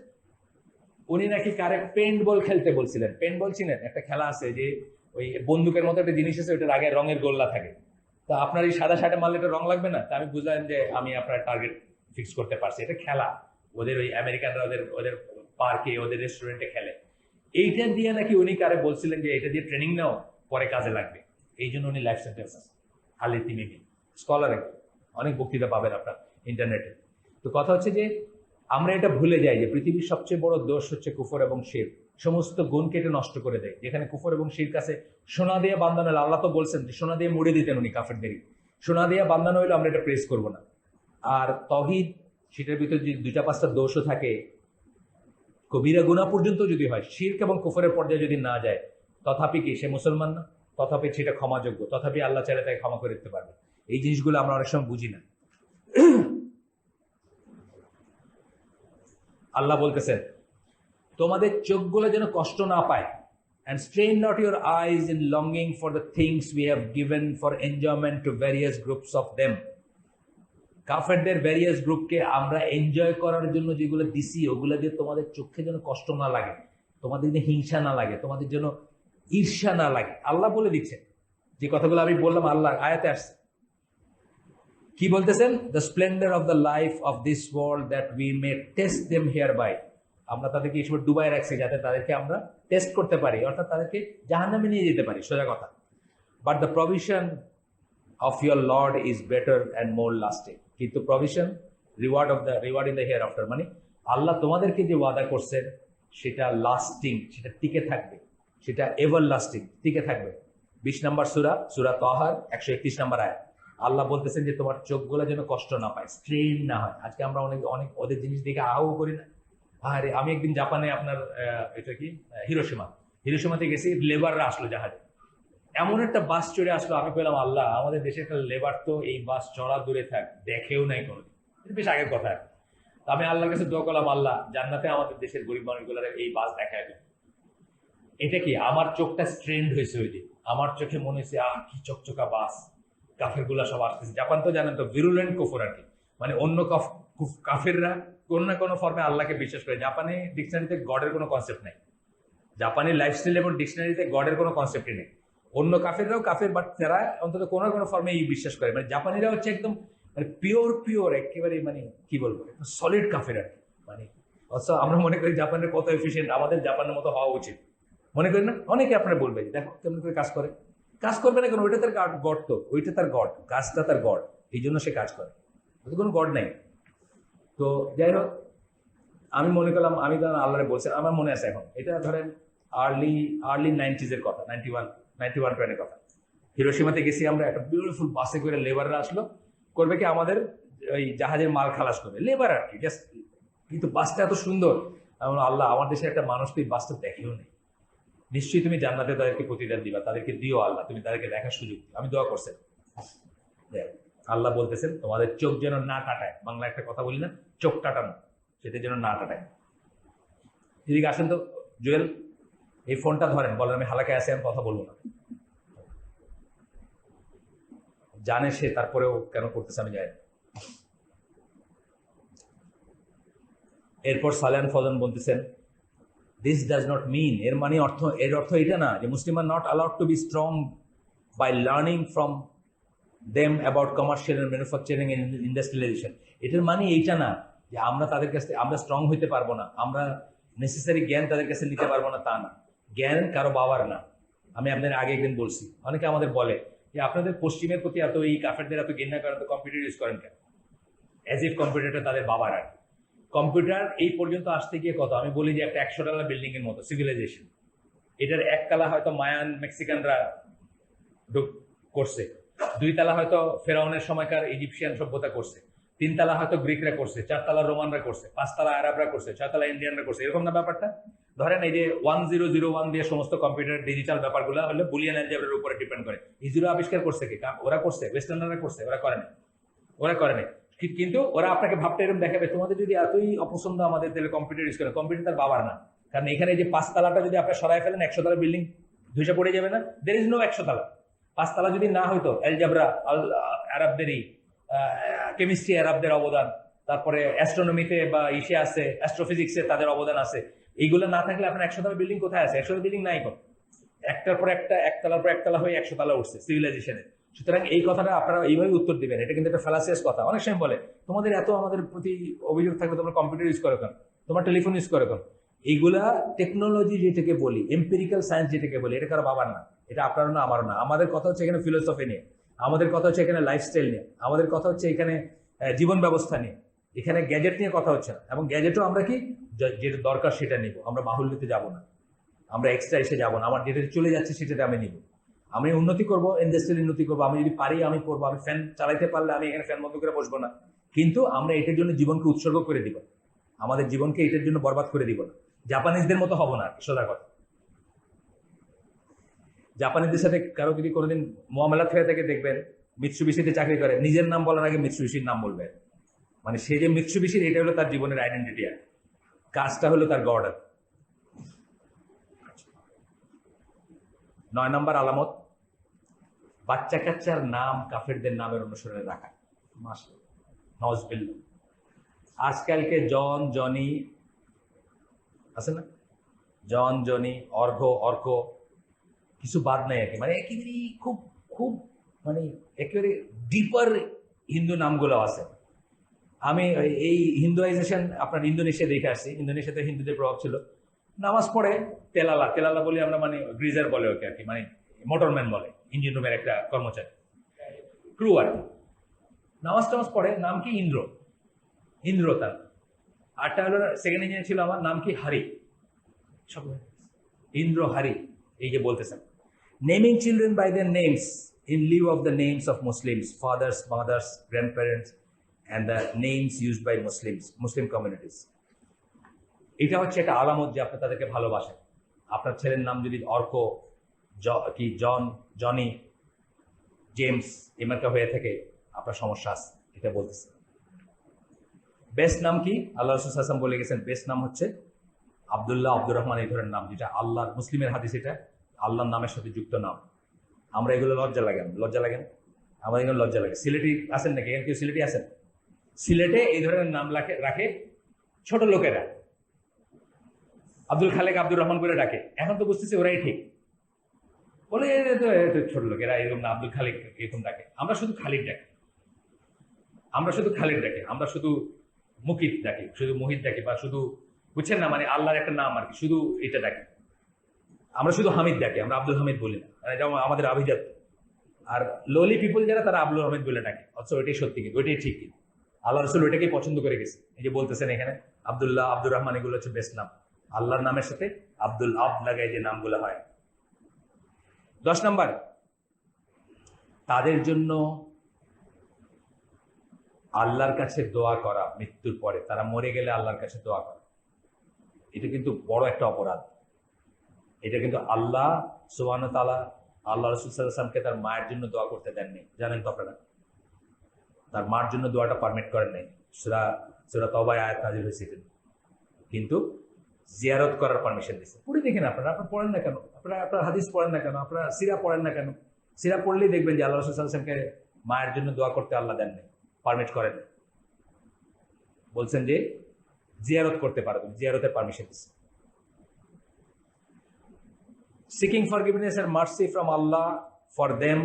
উনি নাকি কারে পেন্ট বল খেলতে বলছিলেন। পেন্ট বল চিনেন? একটা খেলা আছে যে ওই বন্দুকের মতো একটা জিনিস আছে, ওইটার আগে রঙের গোল্লা থাকে। তো আপনার এই সাদা শার্টে মারলে এটা রং লাগবে না? তা আমি বুঝলাম যে আমি আপনার টার্গেট ফিক্স করতে পারছি। এটা খেলা, ওদের ওই আমেরিকানরা ওদের পার্কে, ওদের রেস্টুরেন্টে খেলে। এইটা দিয়ে নাকি উনি কারে বলছিলেন যে এটা দিয়ে ট্রেনিং নাও, পরে কাজে লাগবে। এই জন্য উনি লাইফ সেন্টেন্স আছে। আলী তিমিমি স্কলার, অনেক বক্তৃতা পাবেন আপনার ইন্টারনেটে। তো কথা হচ্ছে যে আমরা এটা ভুলে যাই যে পৃথিবীর সবচেয়ে বড় দোষ হচ্ছে কুফর এবং শিরক। সমস্ত গুণ কেটে নষ্ট করে দেয়। যেখানে কুফর এবং শিরক আছে, সোনা দিয়ে বান্ধানো হলে, আল্লাহ তো বলছেন যে সোনা দিয়ে মুড়ে দিতেন উনি কাফেরদেরই, সোনা দিয়ে বান্ধানো হইলে আমরা এটা প্রেস করবো না। আর তাওহীদ, সেটার ভিতরে যদি 2-5টা দোষও থাকে, কবিরা গুনাহ পর্যন্ত যদি হয়, শিরক এবং কুফরের পর্যায়ে যদি না যায়, তথাপি কি সে মুসলমান না? তথাপি সেটা ক্ষমাযোগ্য, তথাপি আল্লাহ চাইলে তাকে ক্ষমা করে দিতে পারবে। এই জিনিসগুলো আমরা অনেক সময় বুঝি না। আল্লাহ বলতেছেন তোমাদের চোখগুলো যেন কষ্ট না পায়, and strain not your eyes in longing for the things we have given for enjoyment to various groups of them. কাফেরদের ভ্যারিয়াস গ্রুপকে আমরা এনজয় করার জন্য যেগুলো দিছি ওগুলো দিয়ে তোমাদের চোখে যেন কষ্ট না লাগে, তোমাদের যেন হিংসা না লাগে, তোমাদের জন্য ঈর্ষা না লাগে। আল্লাহ বলে দিচ্ছেন যে কথাগুলো আমি বললাম, আল্লাহ আয়াতে আসছে। কি বলতেছেন? The splendour of the life of this world that we may test them hereby. আমরা তাদেরকে এই সময় ডুবাই রাখছি যাতে তাদেরকে আমরা টেস্ট করতে পারি, অর্থাৎ তাদেরকে জাহান্নামে নিয়ে যেতে পারি, সোজা কথা। But the provision of your lord is better and more lasting. কিন্তু provision, reward in the hereafter, মানে আল্লাহ তোমাদেরকে যে ওয়াদা করছেন সেটা লাস্টিং, সেটা টিকে থাকবে, সেটা এভার লাস্টিং, টিকে থাকবে। 20 নম্বর সূরা তাহার 131 নম্বর আয়াত। আল্লাহ বলতেছেন যে তোমার চোখগুলো যেন কষ্ট না পায়, স্ট্রেন না হয়। আজকে আমরা অনেক অনেক ওদের জিনিস দেখে আহাও করি না। আরে আমি একদিন জাপানে আপনার এটা কি হিরোশিমাতে গেছি, লেবাররা আসলো জাহাজে, এমন একটা বাস চড়ে আসলো, আমি পেলাম আল্লাহ আমাদের দেশের একটা লেবার তো এই বাস চড়া দূরে থাক, দেখেও নাই কোনোদিন, এটা বেশ আগের কথা। আমি আল্লাহর কাছে দোয়া করলাম, আল্লাহ জান্নাতে আমাদের দেশের গরিব মানুষগুলোর এই বাস দেখায় দিন। এটা কি আমার চোখটা স্ট্রেন্ড হয়েছে ওই দিন, আমার চোখে মনে হয়েছে কি চকচকা বাস, কাফের গুলা সব আসতেছে। জাপান তো জানেন তো ভিরুলেন্ট কুফর আর কি, মানে অন্য কাফেররা কোন না কোনো ফর্মে আল্লাহকে বিশ্বাস করে। জাপানি ডিকশনারিতে গডের কোনো কনসেপ্ট নাই, জাপানি লাইফস্টাইল এবং ডিকশনারিতে গডের কোনো কনসেপ্টই নেই। অন্য কাফেররাও কাফের, বাট তারা অন্তত কোনো না কোনো ফর্মে এই বিশ্বাস করে। মানে জাপানিরা হচ্ছে একদম মানে পিওর একেবারে, মানে কি বলবো, সলিড কাফের আর কি। মানে অথচ আমরা মনে করি জাপানের কত এফিসিয়েন্ট, আমাদের জাপানের মতো হওয়া উচিত, মনে করি না? অনেকে আপনারা বলবে দেখো কেমন করে কাজ করে। কাজ করবে না কেন? ওইটা তার গড, তো ওইটা তার গড, কাজটা তার গড, এই জন্য সে কাজ করে, কোনো গড নাই। তো যাই হোক, আমি মনে করলাম, আমি তখন আল্লাহরে বলছি, আমার মনে আছে এখন, এটা ধরেন আর্লি 90s কথা, 91 কথা। হিরোশিমাতে গেছি আমরা, একটা বিউটিফুল বাসে করে লেবাররা আসলো, করবে কি আমাদের ওই জাহাজের মাল খালাস করে, লেবার আর কি, জাস্ট। কিন্তু বাসটা এত সুন্দর, আল্লাহ আমার দেশের একটা মানুষ তো এই বাসটা দেখেও নেই, নিশ্চয়ই তুমি জান্নাতে তাদেরকে প্রতিদান দিবা, তাদেরকে দিও আল্লাহ, তুমি তাদেরকে দেখার সুযোগ। আমি দোয়া করছি, আল্লাহ বলতেছেন তোমাদের চোখ যেন না কাটায়। বাংলা একটা কথা বলি না, চোখ কাটানো, সেটা যেন না কাটায়। এদিকে আসেন তো জুয়েল, এই ফোনটা ধরেন, বলেন আমি হালাকায় আছি, আমি কথা বলবো না। জানে সে, তারপরেও কেন করতেছে আমি জানি না। এরপর সালেহান ফজল বলতেছেন দিস ডাজ নট মিন, এর অর্থ এটা না যে Muslim are not allowed to be strong by learning from them about commercial and manufacturing and industrialisation. এটার মানে এইটা না যে আমরা তাদের কাছে আমরা স্ট্রং হইতে পারবো না, আমরা নেসেসারি জ্ঞান তাদের কাছে নিতে পারবো না, তা না। জ্ঞান কারো বাবার না। আমি আপনাদের আগে একদিন বলছি, অনেকে আমাদের বলে যে আপনাদের পশ্চিমের প্রতি এত, এই কাফেরদের এত ঘৃণা করেন, তো কম্পিউটার ইউজ করেন কেন, অ্যাজ ইফ কম্পিউটারটা তাদের বাবার। আর কম্পিউটার এই পর্যন্ত আসতে গিয়ে কত, আমি বলি যে একটা 100 তলা বিল্ডিং এর মতো সিভিলাইজেশন। এটার একতলা হয়তো মায়ান মেক্সিকানরা করছে, 2 তলা হয়তো ফেরাউনের সময়কার ইজিপশিয়ান সভ্যতা করছে, 3 তলা হয়তো গ্রিকরা করছে, 4 তলা রোমানরা করছে, 5 তলা আরবরা করছে, 6 তলা ইন্ডিয়ানরা করছে, এরকম না ব্যাপারটা? ধরেন এই যে 1001 দিয়ে সমস্ত কম্পিউটার ডিজিটাল ব্যাপারগুলো হলে বুলিয়ান অ্যালজেব্রার উপরে ডিপেন্ড করে। এই জিরো আবিষ্কার করছে কি? ওরা করছে, ওয়েস্টার্নরা করছে, ওরা করেনি। কিন্তু ওরা আপনাকে ভাবতে এরকম দেখাবে, তোমাদের যদি এতই অপছন্দ আমাদের, তাহলে কম্পিউটার ইউজ করে। কম্পিউটার তার বাবার না, কারণ এখানে যে 5 তলাটা যদি আপনি সরাই ফেলেন, 100 তলা বিল্ডিং ধুসে পড়ে যাবে না? দের ইজ নো 100 তলা। 5 তলা যদি না হইতো, অ্যালজেব্রা আরবদেরই, কেমিস্ট্রি আরবদের অবদান, তারপরে অ্যাস্ট্রোনমিতে বা ইসে আছে, অ্যাস্ট্রোফিজিক্সে তাদের অবদান আছে, এইগুলো না থাকলে আপনার 100 তলা বিল্ডিং কোথায় আছে? 100 তলা বিল্ডিং নাই কোন, একটার পর একটা, একতলার পর একতলা হয়ে 100 তলা উঠছে সিভিলাইজেশনে। সুতরাং এই কথাটা আপনারা এইভাবে উত্তর দিবেন, এটা কিন্তু একটা ফ্যালাসিয়াস কথা। অনেক সময় বলে তোমাদের এত আমাদের প্রতি অভিযোগ থাকলে তোমরা কম্পিউটার ইউজ করো কেন, তোমার টেলিফোন ইউজ করো কেন? এইগুলা টেকনোলজি যেটাকে বলি, এম্পিরিক্যাল সায়েন্স যেটাকে বলি, এটা কারো বাবার না, এটা আপনারও না, আমারও না। আমাদের কথা হচ্ছে এখানে ফিলোসফি নিয়ে, আমাদের কথা হচ্ছে এখানে লাইফস্টাইল নিয়ে, আমাদের কথা হচ্ছে এখানে জীবন ব্যবস্থা নিয়ে, এখানে গ্যাজেট নিয়ে কথা হচ্ছে না। এবং গ্যাজেটও আমরা কি যেটা দরকার সেটা নিব, আমরা বাহুল্যতে যাব না, আমরা এক্সট্রা এসে যাবো না। আমার যেটা চলে যাচ্ছে সেটাতে আমি নিব, আমি উন্নতি করবো, ইন্ডাস্ট্রিয়াল উন্নতি করবো, আমি যদি পারি আমি করবো, আমি ফ্যান চালাইতে পারলে আমি এখানে ফ্যান বন্ধ করে বসবো না, কিন্তু আমরা এটার জন্য জীবনকে উৎসর্গ করে দিব, আমাদের জীবনকে এটার জন্য বরবাদ করে দিব না। জাপানিজদের মতো হবো না, সোজা কথা। জাপানিজদের সাথে কারো যদি কোনোদিন মোয়ামেলা থেকে দেখবেন, মিৎসুবিশিতে চাকরি করে, নিজের নাম বলার আগে মিৎসুবিশির নাম বলবে। মানে সে যে মিৎসুবিশির, এটা হলো তার জীবনের আইডেন্টিটি, আর কাজটা হলো তার গর্ডার। 9 নম্বর আলামত, বাচ্চা কাচ্চার নাম কাফেরদের নামের অনুসরণে রাখা। নাউজুবিল্লাহ। আজকালকে জন, জনি আছে না, জন, জনি, অর্ঘ, অর্ক, কিছু বাদ নাই আর কি। মানে একেবারে খুব খুব মানে একেবারে ডিপার হিন্দু নামগুলো আছে। আমি এই হিন্দুয়াইজেশন আপনার ইন্দোনেশিয়া দেখে আসছি। ইন্দোনেশিয়াতে হিন্দুদের প্রভাব ছিল। নামাজ পড়ে তেলালা, তেলালা বলি আমরা, মানে গ্রিজার বলে ওকে আর কি, মানে মোটরম্যান বলে, ইঞ্জিন রুমের একটা কর্মচারী, ক্রু আর কি। নামাজ টামাজ পড়ে, নাম কি ইন্দ্র, ইন্দ্র তার। আরটা হলো সেকেন্ড ইঞ্জিনিয়ার ছিল আমার, নাম কি হারি, সব ইন্দ্র হারি, এই যে বলতেছেন। Naming children by their names in lieu of the names of Muslims, fathers, mothers, grandparents and the names used by Muslims, Muslim communities. এটা হচ্ছে একটা আলামত যে আপনি তাদেরকে ভালোবাসেন। আপনার ছেলের নাম যদি অর্ক, কি জন, জনি, জেমস এমার্কা হয়ে থাকে, আপনার সমস্যা আছে, এটা বলতেছে। বেস্ট নাম কি? আল্লাহ রাসূল সাল্লাল্লাহু আলাইহি ওয়াসাল্লাম বলে গেছেন বেস্ট নাম হচ্ছে আব্দুল্লাহ, আব্দুর রহমান, এই ধরনের নাম, যেটা আল্লাহর, মুসলিমের হাদিস, এটা আল্লাহর নামের সাথে যুক্ত নাম। আমরা এগুলো লজ্জা লাগেন, লজ্জা লাগেন, আমার এগুলো লজ্জা লাগে। সিলেটি আছেন নাকি? এখানে কেউ সিলেটি আছেন? সিলেটে এই ধরনের নাম রাখে ছোট লোকেরা, আব্দুল খালেক, আব্দুর রহমান করে ডাকে। এখন তো বুঝতেছি ওরাই ঠিক বলে, ছোট লোকেরা এরকম না, আব্দুল খালেক এরকম ডাকে। আমরা শুধু খালিদ ডাকি, আমরা শুধু খালিদ ডাকি, আমরা শুধু মুকিত ডাকি, শুধু মোহিত ডাকি, বা শুধু, বুঝছেন না, মানে আল্লাহর একটা নাম আর কি, শুধু এটা ডাকি। আমরা শুধু হামিদ ডাকি, আমরা আব্দুল হামিদ বলি না, যেমন আমাদের আভিজাত। আর লোলি পিপল যারা, তারা আব্দুল হামিদ বলে ডাকে, অথচ ওইটাই সত্যি, কিন্তু ওইটাই ঠিক। কিন্তু আল্লাহ রাসূল ওইটাকেই পছন্দ করে গেছে। এই যে বলতেছেন এখানে আব্দুল্লাহ, আব্দুর রহমান, এগুলো হচ্ছে বেস্ট নাম। আল্লাহর নামের সাথে আব্দুল আব লাগায় যে নামগুলো হয়। 10 নম্বর, তাদের জন্য আল্লাহর কাছে দোয়া করা। মৃত্যুর পরে তারা মরে গেলে আল্লাহর কাছে দোয়া করা, এটা কিন্তু বড় একটা অপরাধ। এটা কিন্তু আল্লাহ সুবহানাহু ওয়া তাআলা আল্লাহ রাসূল সাল্লাল্লাহু আলাইহি ওয়াসাল্লামকে তার মায়ের জন্য দোয়া করতে দেননি, জানেন তো আপনারা। তার মার জন্য দোয়াটা পারমিট করেন নাই। সূরা তাওবায় আয়াত নাযিল হয়েছে, কিন্তু জিয়ারত করার পারমিশন দিয়েছে। পড়ে দেখেন আপনারা, আপনারা পড়েন না কেন, আপনারা হাদিস পড়েন না কেন, আপনারা সিরা পড়েন না কেন? সিরা পড়লেই দেখবেন যে আল্লাহ রাসূল সাল্লাল্লাহু আলাইহি ওয়াসাল্লামকে মায়ের জন্য দোয়া করতে আল্লাহ দেন নাই, পারমিট করেন। বলছেন যে জিয়ারত করতে পারবেন, জিয়ারতের পারমিশন দিচ্ছে। Seeking forgiveness and mercy from Allah for them,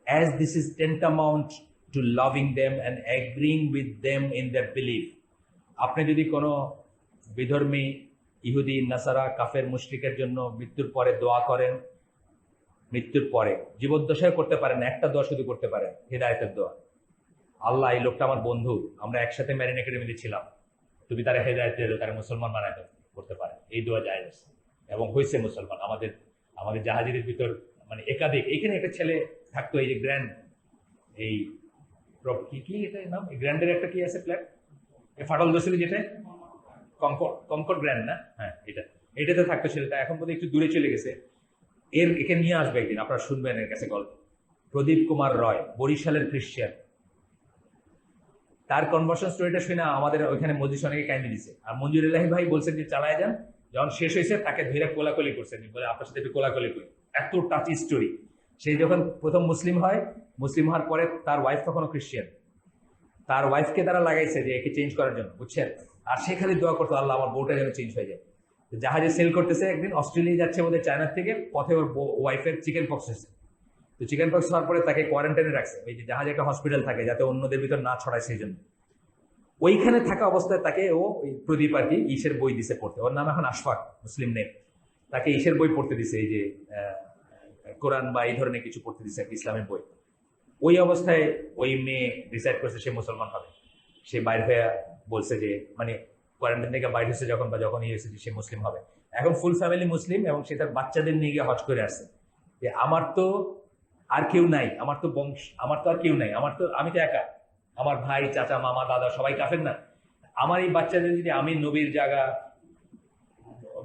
as this is tantamount to loving them and agreeing with them in their belief. আপনি যদি কোনো বিধর্মী, ইহুদি, নাসারা, কাফের, মুশরিকের জন্য মৃত্যুর পরে দোয়া করেন, মৃত্যুর পরে, জীবদ্দশায় করতে পারেন, একটা দোয়া শুধু করতে পারেন, হিদায়াতের দোয়া। আল্লাহ, এই লোকটা আমার বন্ধু, আমরা একসাথে মেরিন একাডেমিতে ছিলাম, তুমি তারা হেদায়েত দিয়ে দাও, তারা মুসলমান বানায় দাও, করতে পারে। এই দোয়া জায়েজ এবং হয়েছে মুসলমান। আমাদের জাহাজের ভিতর মানে একাধিক, এখানে একটা ছেলে থাকতো, এই যে গ্র্যান্ড, এই কি এটা নাম, এই গ্র্যান্ডের একটা কি আছে ফ্ল্যাট, ফাটল দোষের যেটা কনকর্ড গ্র্যান্ড না, হ্যাঁ, এটাতে থাকতো ছেলেটা। এখন বোধহয় একটু দূরে চলে গেছে। একে নিয়ে আসবে একদিন, আপনারা শুনবেন এর কাছে গল্প। প্রদীপ কুমার রয়, বরিশালের খ্রিস্টান। তার কনভার্সন স্টোরিটা শুনে আমাদের ওইখানে মজলিস অনেকে কাহিনী দিচ্ছে। আর মঞ্জুর এলাহি ভাই বলছেন যে চালায় যান। যখন শেষ হয়েছে তাকে ধীরে কোলাকুলি করছেন, বলে আপনার সাথে একটু কোলাকুলি করি। এত টাচি স্টোরি। সে যখন প্রথম মুসলিম হয়, মুসলিম হওয়ার পরে তার ওয়াইফ তখনও খ্রিস্টান, তার ওয়াইফকে তারা লাগাইছে যে একে চেঞ্জ করার জন্য, বুঝছেন। আর সে খালি দোয়া করতো, আল্লাহ আমার বউটা যেন চেঞ্জ হয়ে যায়। জাহাজে সেল করতেছে, একদিন অস্ট্রেলিয়া যাচ্ছে বোধহয় চায়নার থেকে, পথে ওর ওয়াইফের চিকেন পক্স হয়েছে। তো চিকেন পক্স হওয়ার পরে তাকে কোয়ারেন্টাইনে রাখছে। ওই যে জাহাজে একটা হসপিটাল থাকে, যাতে অন্যদের ভিতর না ছড়ায়, সেই জন্য ওইখানে থাকা অবস্থায় তাকে ও প্রদীপ আর কি ঈশের বই দিছে পড়তে। ওর নাম এখন আশফাক, মুসলিম নেম। তাকে ঈশের বই পড়তে দিছে, এই যে কোরআন বা এই ধরনের কিছু পড়তে দিছে, ইসলামের বই। ওই অবস্থায় ওই মেয়ে ডিসাইড করছে সে মুসলমান হবে। সে বাইর হয়ে বলছে যে, মানে কোয়ারেন্টাইন থেকে বাইর হয়েছে যখন, বা যখন হয়েছে যে সে মুসলিম হবে। এখন ফুল ফ্যামিলি মুসলিম, এবং সে তার বাচ্চাদের নিয়ে গিয়ে হজ করে আসছে। যে আমার তো আর কেউ নাই, আমার তো বংশ, আমার তো আর কেউ নাই, আমি তো একা, আমার ভাই, চাচা, মামা, দাদা সবাই কাফের না। আমার এই বাচ্চাদের যদি আমি নবীর জায়গা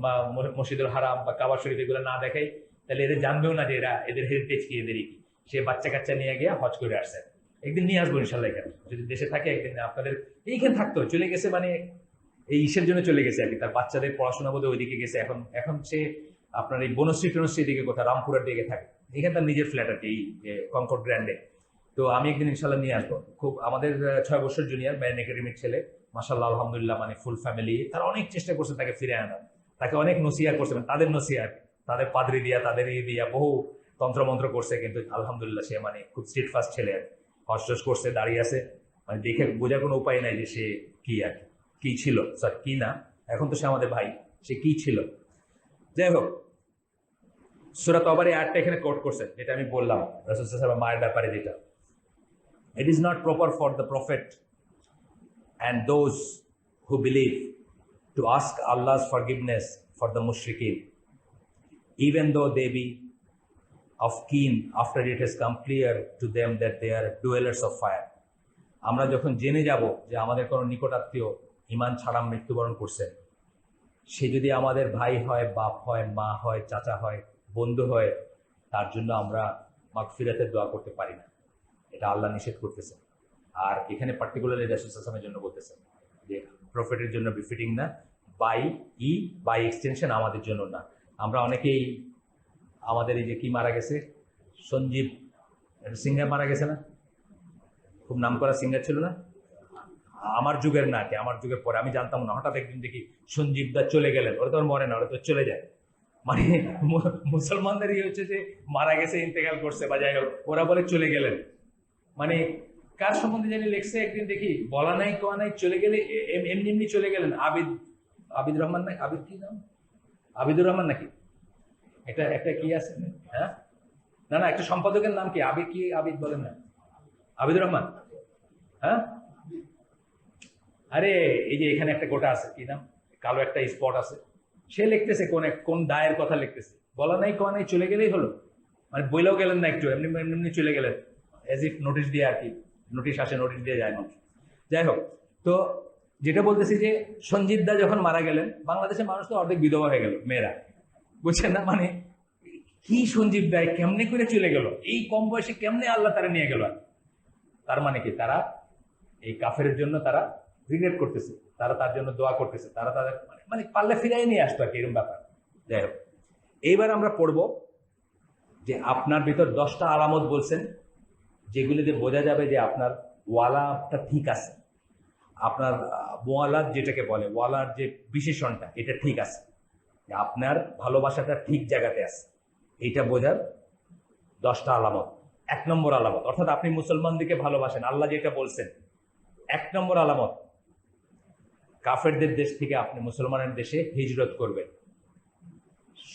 বা মসজিদুল হারাম বা কাবা শরীফ এগুলো না দেখাই, তাহলে এদের জানবেও না যে এদের হেরিটেজ কি, এদেরই কি। সে বাচ্চা কাচ্চা নিয়ে গিয়ে হজ করে আসছে। একদিন নিয়ে আসবো ইনশাল্লাহ এখানে, যদি দেশে থাকে একদিন আপনাদের এইখানে থাকতো, চলে গেছে মানে এই ইসের জন্য চলে গেছে আর কি, তার বাচ্চাদের পড়াশোনা বোধ ওইদিকে গেছে। এখন এখন সে আপনার এই বনশ্রী টনশ্রী দিকে কোথাও রামপুরের দিকে থাকে, এখানে তার নিজের ফ্ল্যাট আর কি, এই কনকর্ড গ্র্যান্ডে। তো আমি একদিন ইনশাল্লাহ নিয়ে আসবো। খুব আমাদের 6 বছর জুনিয়র, ম্যারিন একাডেমির ছেলে, মাশাআল্লাহ আলহামদুলিল্লাহ, মানে ফুল ফ্যামিলি। তারা অনেক চেষ্টা করছে তাকে ফিরে আনার, তাকে অনেক নসিহা করছে, মানে তাদের নসিহা, তাদের পাদ্রি দিয়া, তাদের দিয়া বহু তন্ত্রমন্ত্র করছে, কিন্তু আলহামদুলিল্লাহ সে মানে খুব স্ট্রিট ফাস্ট ছেলে আর হজ টস করছে, দাঁড়িয়ে আছে, মানে দেখে বোঝার কোনো উপায় নাই যে সে কি আর কি ছিল, সরি কি না, এখন তো সে আমাদের ভাই, সে কি ছিল। যাই হোক, সূরা তবার এই আয়াতটা এখানে কোট করছেন, যেটা আমি বললাম রাসূল সাল্লাল্লাহু আলাইহি ওয়াসাল্লাম মায়ের ব্যাপারে, যেটা it is not proper for the prophet and those who believe to ask Allah's forgiveness for the mushrikeen, even though they be of keen after it has come clear to them that they are dwellers of fire. আমরা যখন জেনে যাব যে আমাদের কোনো নিকটাত্মীয় ঈমান ছাড়া মৃত্যুবরণ করছে, সে যদি আমাদের ভাই হয়, বাপ হয়, মা হয়, চাচা হয়, বন্ধু হয়, তার জন্য আমরা মাগফিরাতের দোয়া করতে পারি না, এটা আল্লাহ নিষেধ করতেছে। আর এখানে পার্টিকুলারলি রাসূল সাল্লাল্লাহু আলাইহি ওয়াসাল্লামের জন্য বলতেছেন যে প্রফেটের জন্য বিফিটিং না, বাই এক্সটেনশন আমাদের জন্য না। আমরা অনেকেই আমাদের এই যে কি মারা গেছে, সঞ্জীব সিংহা মারা গেছে না, খুব নাম করা সিঙ্গার ছিল না, আমার যুগের না কি, আমার যুগের পরে, আমি জানতাম না, হঠাৎ একদিন দেখি সঞ্জীব দা চলে গেলেন। ওরা তো আর মরে না, ওরা তো চলে যায়, মানে মুসলমানদেরই হচ্ছে যে মারা গেছে, ইন্তেকাল করছে বা যাই হোক, ওরা বলে চলে গেলেন। মানে কার সম্বন্ধে জানি লেখছে, একদিন দেখি বলা নাই কোয়া নাই, চলে গেলে এমনি এমনি চলে গেলেন। আবিদ রহমান না, আবিদ কি নাম, আবিদুর রহমান নাকি, একটা একটা কি আছে, হ্যাঁ না না, একটা সম্পাদকের নাম কি, আবিদ কি, আবিদ বলেন না, আবিদুর রহমান, হ্যাঁ, আরে এই যে এখানে একটা গোটা আছে, কি নাম, কালো একটা স্পট আছে, সে লিখতেছে কোন দায়ের কথা লিখতেছে, বলা নাই কোয়া নাই, চলে গেলেই হলো, মানে বইলেও গেলেন না, একটু এমনি এমনি চলে গেলেন, এজ ইফ নোটিশ দিয়ে আর কি, নোটিশ আসে, নোটিশ দিয়ে যায় মানুষ। যাই হোক, তো যেটা বলতেছি যে সঞ্জিত দা যখন মারা গেলেন, বাংলাদেশের মানুষ তো অর্ধেক বিধবা হয়ে গেল, মেয়েরা, বুঝছেন না, মানে কি সঞ্জীব দায় কেমনে করে চলে গেল, এই কম বয়সে কেমনে আল্লাহ তারা নিয়ে গেল। তার মানে কি, তারা এই কাফের জন্য তারা রিগ্রেট করতেছে, তারা তার জন্য দোয়া করতেছে, তারা তাদের মানে পাল্লে ফিরাই নিয়ে আসতো আর কি, এরকম ব্যাপার। যাই হোক, এইবার আমরা পড়ব যে আপনার ভিতর 10টা আলামত বলছেন, যেগুলিতে বোঝা যাবে যে আপনার ওয়ালাটা ঠিক আছে, আপনার ওয়ালার যেটাকে বলে ওয়ালার যে বিশেষণটা, এটা ঠিক আছে, আপনার ভালোবাসাটা ঠিক জায়গাতে আছে, এইটা বোঝার 10টা আলামত। 1 নম্বর আলামত, অর্থাৎ আপনি মুসলমানদেরকে ভালোবাসেন, আল্লাহ যেটা বলছেন, 1 নম্বর আলামত, কাফেরদের দেশ থেকে আপনি মুসলমানের দেশে হিজরত করবেন।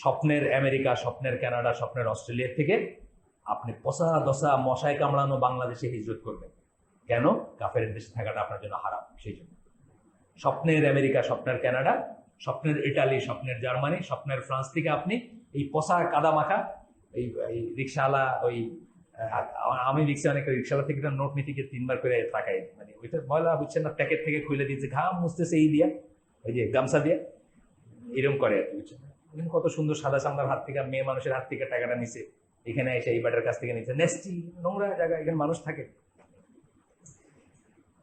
স্বপ্নের আমেরিকা, স্বপ্নের কানাডা, স্বপ্নের অস্ট্রেলিয়া থেকে আপনি পচা দশা মশায় কামড়ানো বাংলাদেশে হিজরত করবেন। কেন? কাফের দেশে থাকাটা আপনার জন্য হারাম, সেই জন্য। স্বপ্নের আমেরিকা, স্বপ্নের কানাডা, স্বপ্নের ইটালি, স্বপ্নের জার্মানি, স্বপ্নের ফ্রান্স থেকে আপনি এই পচা কাদা মাখা এই রিক্সাওয়ালা, ওই আমি রিক্সা অনেক রিক্সাওয়ালা থেকে নোট নিতে গিয়ে 3বার করে তাকাই, মানে ওইটা ময়লা বুঝছেন না, প্যাকেট থেকে খুলে দিয়েছে, ঘাম মুছতেছে এই দিয়া, ওই যে গামছা দিয়ে এরকম করে আর কি, বুঝছেন। কত সুন্দর সাদা চামড়ার হাত থেকে, মেয়ে মানুষের হাত থেকে টাকাটা নিছে, এখানে এসে এই ব্যাটার কাছ থেকে নিচ্ছে, নেস্টি নোংরা জায়গা, এখানে মানুষ থাকে।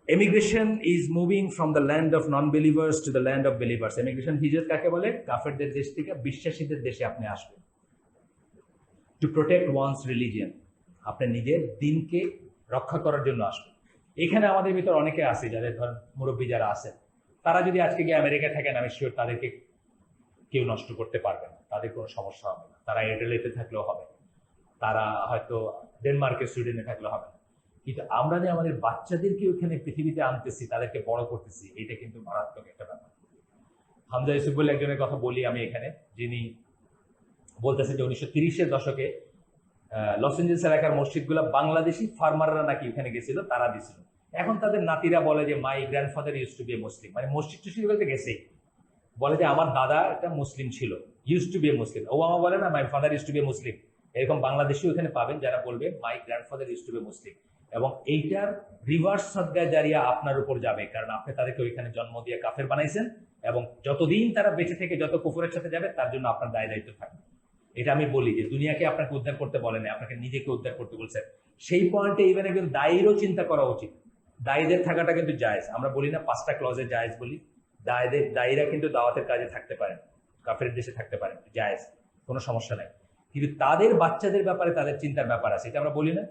Immigration is moving from the land of non-believers to the land of believers. Immigration হিজরত কাকে বলে? কাফেরদের দেশ থেকে বিশ্বাসীদের দেশে আপনি আসবেন। To protect one's religion, আপনি নিজের দিনকে রক্ষা করার জন্য আসবেন। এখানে আমাদের ভিতর অনেকে আছে, যাদের ধরেন মুরব্বী যারা আছেন, তারা যদি আজকে গিয়ে আমেরিকায় থাকেন, আমি শিওর তাদেরকে কেউ নষ্ট করতে পারবে না, তাদের কোনো সমস্যা হবে না, তারা ইটালিতে থাকলেও হবে, তারা হয়তো ডেনমার্কে, সুইডেনে থাকলেও হবে না। কিন্তু আমরা যে আমাদের বাচ্চাদেরকে ওখানে পৃথিবীতে আনতেছি, তাদেরকে বড় করতেছি, এটা কিন্তু মারাত্মক একটা ব্যাপার। হামজা ইউসুফ বলে একজনের কথা বলি আমি এখানে, যিনি বলতেছেন যে 1930-এর দশকে লস এঞ্জেলস এলাকার মসজিদগুলো বাংলাদেশি ফার্মাররা নাকি ওখানে গেছিল, তারা দিছিল। এখন তাদের নাতিরা বলে যে my grandfather use to be a Muslim, মানে মসজিদ টসজিদ বলতে গেছেই, বলে যে আমার দাদা একটা মুসলিম ছিল, use to be a Muslim. ও আমার বলে না my father use to be a Muslim, এরকম বাংলাদেশিও এখানে পাবেন যারা বলবে my grandfather use to be a Muslim. এবং এইটার রিভার্স সদগায় জারিয়া আপনার উপর যাবে, কারণ আপনি তাদেরকে ওইখানে জন্ম দিয়ে কাফের বানাইছেন, এবং যতদিন তারা বেঁচে থেকে যত কুফরের সাথে যাবে তার জন্য আপনার দায় দায়িত্ব থাকবে। এটা আমি বলি যে দুনিয়াকে আপনাকে উদ্ধার করতে বলেন, আপনাকে নিজেকে উদ্ধার করতে বলছেন। সেই পয়েন্টে ইভেন একজন দায়ীরও চিন্তা করা উচিত। দায়ীদের থাকাটা কিন্তু জায়েজ, আমরা বলি না 5টা ক্লজে জায়েজ বলি। দায়ীরা কিন্তু দাওয়াতের কাজে থাকতে পারেন, কাফের দেশে থাকতে পারেন, জায়েজ, কোনো সমস্যা নাই। কিন্তু তাদের বাচ্চাদের ব্যাপারে তাদের চিন্তার ব্যাপার আছে, এটা আমরা বলি না।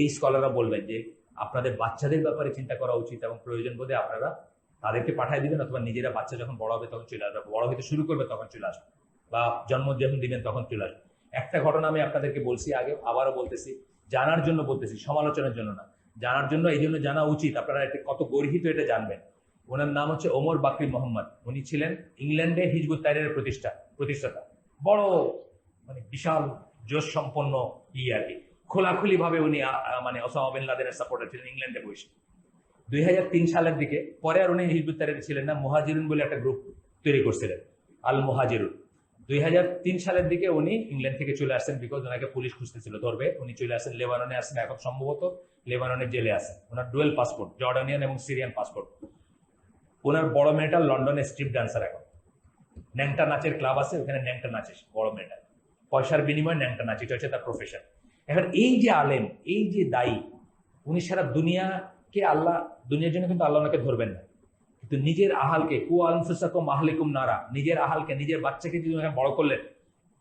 এই স্কলাররা বলবেন যে আপনাদের বাচ্চাদের ব্যাপারে চিন্তা করা উচিত এবং প্রয়োজন বোধে আপনারা তাদেরকে পাঠিয়ে দিবেন, অথবা নিজেরা বাচ্চা যখন বড় হবে তখন চলে আসবে, বড় হতে শুরু করবে তখন চলে আসবে, বা জন্ম যখন দিবেন তখন চলে আসবে। একটা ঘটনা আমি আপনাদেরকে বলছি আগে, আবারও বলতেছি, জানার জন্য বলতেছি, সমালোচনার জন্য না, জানার জন্য। এই জন্য জানা উচিত, আপনারা কত গর্হিত এটা জানবেন। ওনার নাম হচ্ছে ওমর বাকরি মোহাম্মদ। উনি ছিলেন ইংল্যান্ডে হিজবুত তাহরীরের প্রতিষ্ঠাতা, বড় মানে বিশাল জোশ সম্পন্ন আর কি। খোলাখুলি ভাবে উনি মানে ওসামা বিন লাদেনের সাপোর্টার ছিলেন ইংল্যান্ডে বসে। 2003 সালের দিকে, পরে আর উনি হিজবুত তাহরীর ছিলেন না, মুহাজিরুন বলে একটা গ্রুপ তৈরি করছিলেন, আল মুহাজিরুন। 2003 সালের দিকে উনি ইংল্যান্ড থেকে চলে আসছেন, বিকজ ওনাকে পুলিশ খুঁজতেছিল, ধরবে। উনি চলে আসছেন লেবাননে, আসছেন এখন সম্ভবত লেবাননের জেলে আছেন। ওনার ডুয়েল পাসপোর্ট, জর্ডানিয়ান এবং সিরিয়ান পাসপোর্ট। ওনার বড় মেয়েটা লন্ডনে স্ট্রিপ ডান্সার, এখন ন্যাংটা নাচের ক্লাব আছে, ওখানে ন্যাংটা নাচে বড় মেয়েটা, পয়সার বিনিময়ে ন্যাংটা নাচ, এটা হচ্ছে তার প্রফেশন। এখন এই যে আলেম, এই যে দায়ী, উনি সারা দুনিয়াকে আল্লাহ, দুনিয়ার জন্য কিন্তু আল্লাহ ওনাকে ধরবেন না, কিন্তু নিজের আহালকে, কু আনফুসাকুম আহলিকুম নারা, নিজের আহালকে, নিজের বাচ্চাকে যদি বড় করলেন,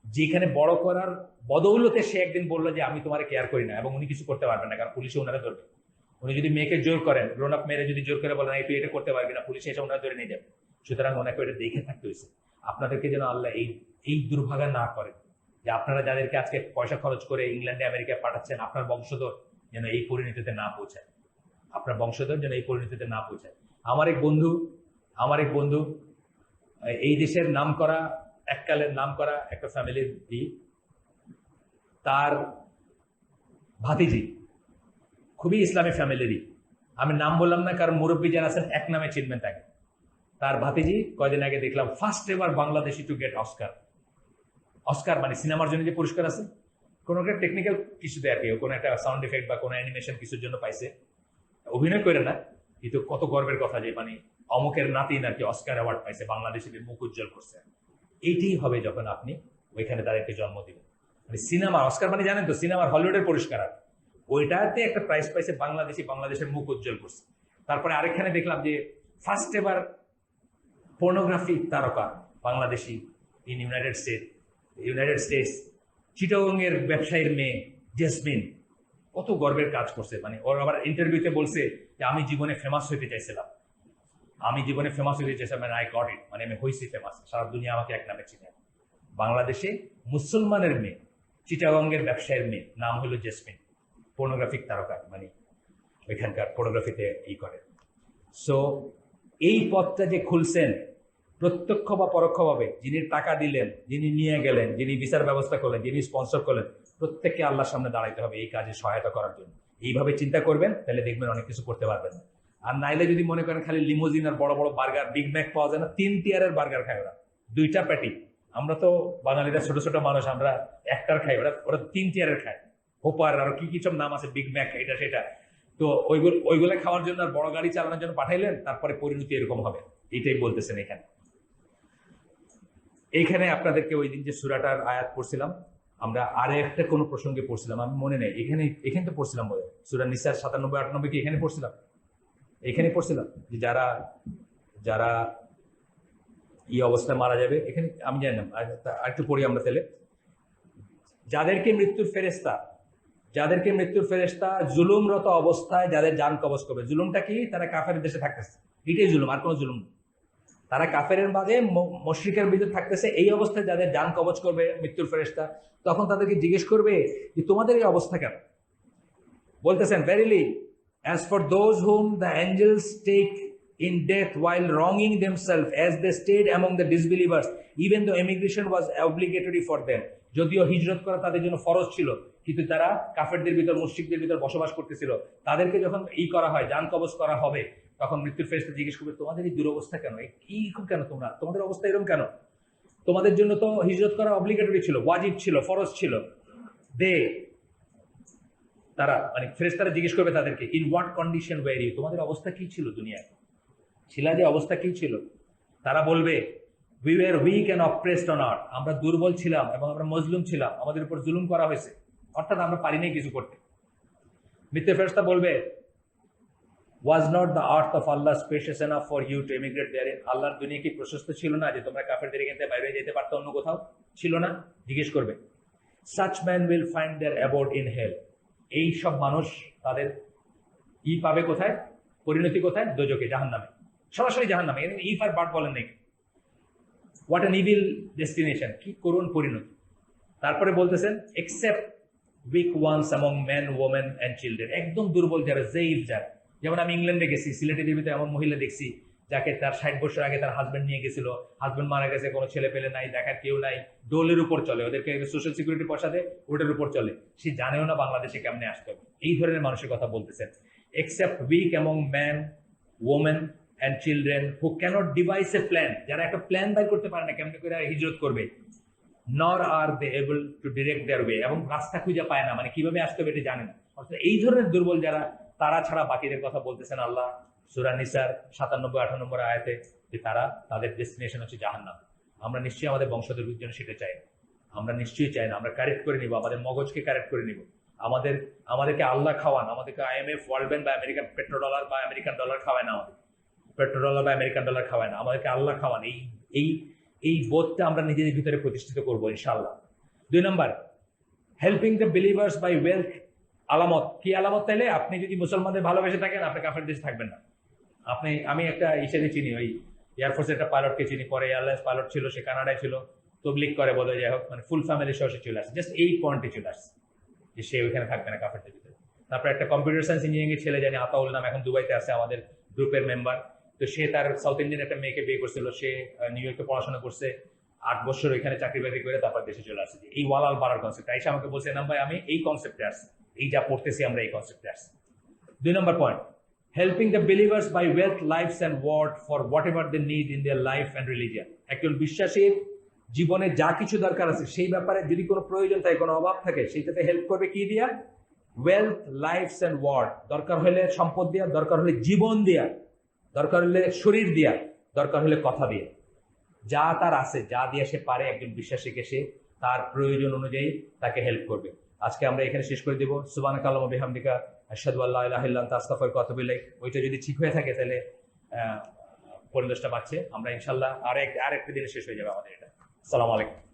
যেখানে বড় করার বদৌলতে সে একদিন বললো যে আমি তোমার কেয়ার করি না, এবং উনি কিছু করতে পারবেন না, কারণ পুলিশে ওনারা ধরবে। উনি যদি মেয়েকে জোর করেন, গ্রোন আপ মেয়েরা যদি জোর করে বলেন তুই এটা করতে পারবি না, পুলিশে এসে ওনারা ধরে নিয়ে যাবে। সুতরাং ওনাকে ওটা দেখে থাকতে হয়েছে। আপনাদেরকে যেন আল্লাহ এই দুর্ভাগা না করেন, যে আপনারা যাদেরকে আজকে পয়সা খরচ করে ইংল্যান্ডে আমেরিকায় পাঠাচ্ছেন, আপনার বংশধর যেন এই পরিণতিতে না পৌঁছায়, আপনার বংশধর যেন এই পরিণতিতে না পৌঁছায়। আমার এক বন্ধু এই দেশের নাম করা, এককালের নাম করা একটা ফ্যামিলির তার ভাতিজি খুবই ইসলামী ফ্যামিলিরই, আমি নাম বললাম না কারণ মুরব্বী যারা আছেন এক নামে চিনবেন তাকে। তার ভাতিজি কয়দিন আগে দেখলাম first ever Bangladeshi to get Oscar মানে সিনেমার জন্য যে পুরস্কার আছে, কোনো একটা টেকনিক্যাল কিছুতে আর কি, কোনো একটা সাউন্ড এফেক্ট বা কোনো অ্যানিমেশন কিছুর জন্য পাইছে, অভিনয় করে না, কিন্তু কত গর্বের কথা যে মানে অমুকের নাতি নাকি অস্কার অ্যাওয়ার্ড পাইছে, বাংলাদেশের মুখ উজ্জ্বল করছে। এইটাই হবে যখন আপনি ওইখানে তাদেরকে জন্ম দিবেন। মানে সিনেমা অস্কার মানে জানেন তো, সিনেমার হলিউডের পুরস্কার, আর ওইটাতে একটা প্রাইজ পাইছে বাংলাদেশের মুখ উজ্জ্বল করছে। তারপরে আরেকখানে দেখলাম যে ফার্স্ট এভার পর্নোগ্রাফি তারকা বাংলাদেশি ইন ইউনাইটেড স্টেটস, চিটাগংয়ের ব্যবসায়ীর মেয়ে জেসমিন, কত গর্বের কাজ করছে। মানে ওর আবার ইন্টারভিউতে বলছে যে আমি জীবনে ফেমাস হইতে চাইছিলাম, মানে আই গট ইট, মানে আমি হইছি ফেমাস, সারা দুনিয়া আমাকে এক নামে চিনে। বাংলাদেশে মুসলমানের মেয়ে, চিটাগংয়ের ব্যবসায়ীর মেয়ে, নাম হলো জেসমিন, পর্নোগ্রাফিক তারকা, মানে ওইখানকার ফটোগ্রাফিতে করে। সো এই পথটা যে খুলছেন, প্রত্যক্ষ বা পরোক্ষভাবে যিনি টাকা দিলেন, যিনি নিয়ে গেলেন, যিনি বিচার ব্যবস্থা করলেন, যিনি স্পন্সর করলেন, প্রত্যেককে আল্লাহর সামনে দাঁড়াইতে হবে এই কাজে সহায়তা করার জন্য। এইভাবে চিন্তা করবেন, তাহলে দেখবেন অনেক কিছু করতে পারবেন। আর নাইলে যদি মনে করেন খালি লিমোজিন আর বড় বড় বার্গার, বিগ ম্যাক পাওয়া যায় না, 3 টিয়ারের বার্গার খায় ওরা, 2টা প্যাটি। আমরা তো বাঙালিরা ছোট ছোট মানুষ, আমরা একটার খাই, ওরা 3 টিয়ারের খায়, হোপার আর কি সব নাম আছে, বিগ ম্যাক, এটা সেটা। তো ওইগুলো খাওয়ার জন্য আর বড় গাড়ি চালানোর জন্য পাঠাইলেন, তারপরে পরিণতি এরকম হবে, এটাই বলতেছেন এইখানে আপনাদেরকে ওই দিন যে সূরাটার আয়াত পড়ছিলাম, আমরা আরে একটা কোনো প্রসঙ্গে পড়ছিলাম, আমি মনে নেই, এখানে তো পড়ছিলাম বলে সূরা নিসার 97-98 কি এখানে পড়ছিলাম যে যারা এই অবস্থায় মারা যাবে, এখানে আমি জানি না, আরেকটু পড়ি আমরা তাহলে। যাদেরকে মৃত্যুর ফেরেশতা জুলুমরত অবস্থায় যাদের জান কবজ করবে। জুলুমটা কি? তারা কাফের দেশে থাকতেছে, এটাই জুলুম, আর কোনো জুলুম। তারা কাফেরের মাঝে মুশরিকের ভিতরে থাকতেছে, এই অবস্থায় যাদের জান কবজ করবে মৃত্যুর ফেরেশতা, তখন তাদেরকে জিজ্ঞেস করবে যে তোমাদের এই অবস্থা কেন? বলতেছেন, verily as for those whom the angels take in death while wronging themselves as they stayed among the disbelievers, even though immigration was obligatory for them, যদিও হিজরত করা তাদের জন্য ফরজ ছিল, কিন্তু তারা কাফেরদের ভিতর, মুশরিকদের ভিতর বসবাস করতেছিল, তাদেরকে যখন করা হয়, জান কবজ করা হবে, তখন মৃত্যুর ফেরেশতা জিজ্ঞেস করবে তোমাদের এই দুরবস্থা কেন, কেন তোমাদের অবস্থা এরকম কেন? তোমাদের জন্য তো হিজরত করা অব্লিগেটরি ছিল, ওয়াজিব ছিল, ফরজ ছিল। তারা মানে ফেরেশতারা জিজ্ঞেস করবে তাদেরকে, in what condition were you, তোমাদের অবস্থা কি ছিল দুনিয়ায়, যে অবস্থা কি ছিল? তারা বলবে we were weak and oppressed on earth, আমরা দুর্বল ছিলাম এবং আমরা মজলুম ছিলাম, আমাদের উপর জুলুম করা হয়েছে, অর্থাৎ আমরা পারিনি কিছু করতে। মিথ্যে ফেরেশতা বলবে, was not the earth of Allah spacious enough for you to emigrate there in, আল্লাহর দুনিয়া কি প্রশস্ত ছিল না যে তোমরা কাফেরদের এখান থেকে বাইরে যেতে পারতো অন্য কোথাও? ছিল না? জিজ্ঞেস করবে। Such man will find their abode in hell, এই সব মানুষ তাদের পাবে কোথায়? পরিণতি কোথায়? দোজকে, জাহান্নামে, সরাসরি জাহান্নামে। ইফ আর বাট বলেন নাকি, হোয়াট অ্যান ইভিল ডেস্টিনেশন, কি করুণ পরিণতি। তারপরে বলতেছেন except weak ones among men, women and children, একদম দুর্বল যারা, জেইফ যারা। যেমন আমি ইংল্যান্ডে গেছি, সিলেটে দেবীতে এমন মহিলা দেখছি যাকে তার 60 বছর আগে তার হাজবেন্ড নিয়ে গেছিল, হাজবেন্ড মারা গেছে, কোনো ছেলে পেলে নাই, দেখার কেউ নাই, ডোলের উপর চলে, ওদেরকে সোশ্যাল সিকিউরিটি পয়সা দেয়, ওটার উপর চলে, সে জানেও না বাংলাদেশে কেমনে আসতে হবে। এই ধরনের মানুষের কথা বলতেছেন। Except weak among man, women and children who cannot devise a plan, যারা একটা প্ল্যান বাইর করতে পারে না কেমনে করে হিজরত করবে। Nor are they able to direct their way, এবং রাস্তা খুঁজে পায় না, মানে কিভাবে আসতে হবে এটা জানেন। অর্থাৎ এই ধরনের দুর্বল যারা, তারা ছাড়া বাকিদের কথা বলতেছেন আল্লাহ সূরা নিসার 97-98 আয়াতে, যে তারা, তাদের ডেস্টিনেশন হচ্ছে জাহান্নাম। আমরা নিশ্চয়ই আমাদের বংশধর জন্য সেটা চাই না, আমরা নিশ্চয়ই চাই না। আমরা কারেক্ট করে নিব, আমাদের মগজকে কারেক্ট করে নিব। আমাদেরকে আল্লাহ খাওয়ান, আমাদেরকে IMF, ওয়ার্ল্ড ব্যাংক বা আমেরিকান পেট্রোডলার বা আমেরিকান ডলার খাওয়ায় না, আমাদের পেট্রোডলার বা আমেরিকান ডলার খাওয়ায় না, আমাদেরকে আল্লাহ খাওয়ান। এই বোধটা আমরা নিজেদের ভিতরে প্রতিষ্ঠিত করবো ইনশাআল্লাহ। 2 নম্বর, helping the believers by wealth. আলামত কি? আলামত তাইলে আপনি যদি মুসলমানদের ভালোবেসে থাকেন, আপনি কাফের দেশে থাকবেন না। আমি একটা ইসেরে চিনি, ওই এয়ারফোর্সের একটা পাইলটকে চিনি, পরে এয়ারলাইন্স পাইলট ছিল, সে কানাডায় ছিল, তবলিগ করে বোধ হয়, যাই হোক, মানে ফুল ফ্যামিলি সহ সে চলে আসছে, জাস্ট এই পয়েন্টে চলে আসছে যে সে ওইখানে থাকবে না কাফেরদের ভিতরে। তারপর একটা কম্পিউটার সায়েন্স ইঞ্জিনিয়ারিং এর ছেলে জানি আতাউল নাম, এখন দুবাইতে আছে, আমাদের গ্রুপের মেম্বার। তো সে তার সাউথ ইন্ডিয়ান একটা মেয়েকে বিয়ে করছিল, সে নিউ ইয়র্কে পড়াশোনা করছে, 8 বছর ওইখানে চাকরি বাকরি করে তারপর দেশে চলে আসছে। এই ওয়ালাল পাড়ার কনসেপ্ট আইসা আমাকে বলছে, না ভাই আমি এই কনসেপ্টে আসছি, এই যা পড়তেছি আমরা এই কনসেপ্টে আসছি। 2 নম্বর point, helping the believers by wealth, lives and word for whatever they need in their life and religion. একজন বিশ্বাসীর জীবনে যা কিছু দরকার আছে সেই ব্যাপারে যদি কোনো প্রয়োজন থাকে, কোনো অভাব থাকে, সেইটাতে হেল্প করবে কি দিয়া? ওয়েলথ, লাইফস অ্যান্ড ওয়ার্ড, দরকার হলে সম্পদ দিয়া, দরকার হলে জীবন দিয়া, দরকার হলে শরীর দিয়া, দরকার হলে কথা দিয়ে, যা তার আছে, যা দিয়ে সে পারে, একজন বিশ্বাসীকে সে তার প্রয়োজন অনুযায়ী তাকে হেল্প করবে। আজকে আমরা এখানে শেষ করে দেবো। সুবহানাকাল্লাহু ওয়া বিহামদিকা আশহাদু আল্লা ইলাহা ইল্লা আনতা আস্তাগফিরুকা ওয়া আতুবু ইলাইক। ওইটা যদি ঠিক হয়ে থাকে তাহলে পরিবেশটা বাড়ছে। আমরা ইনশাআল্লাহ আরেকটা দিনে শেষ হয়ে যাবে আমাদের এটা। আসসালামু আলাইকুম।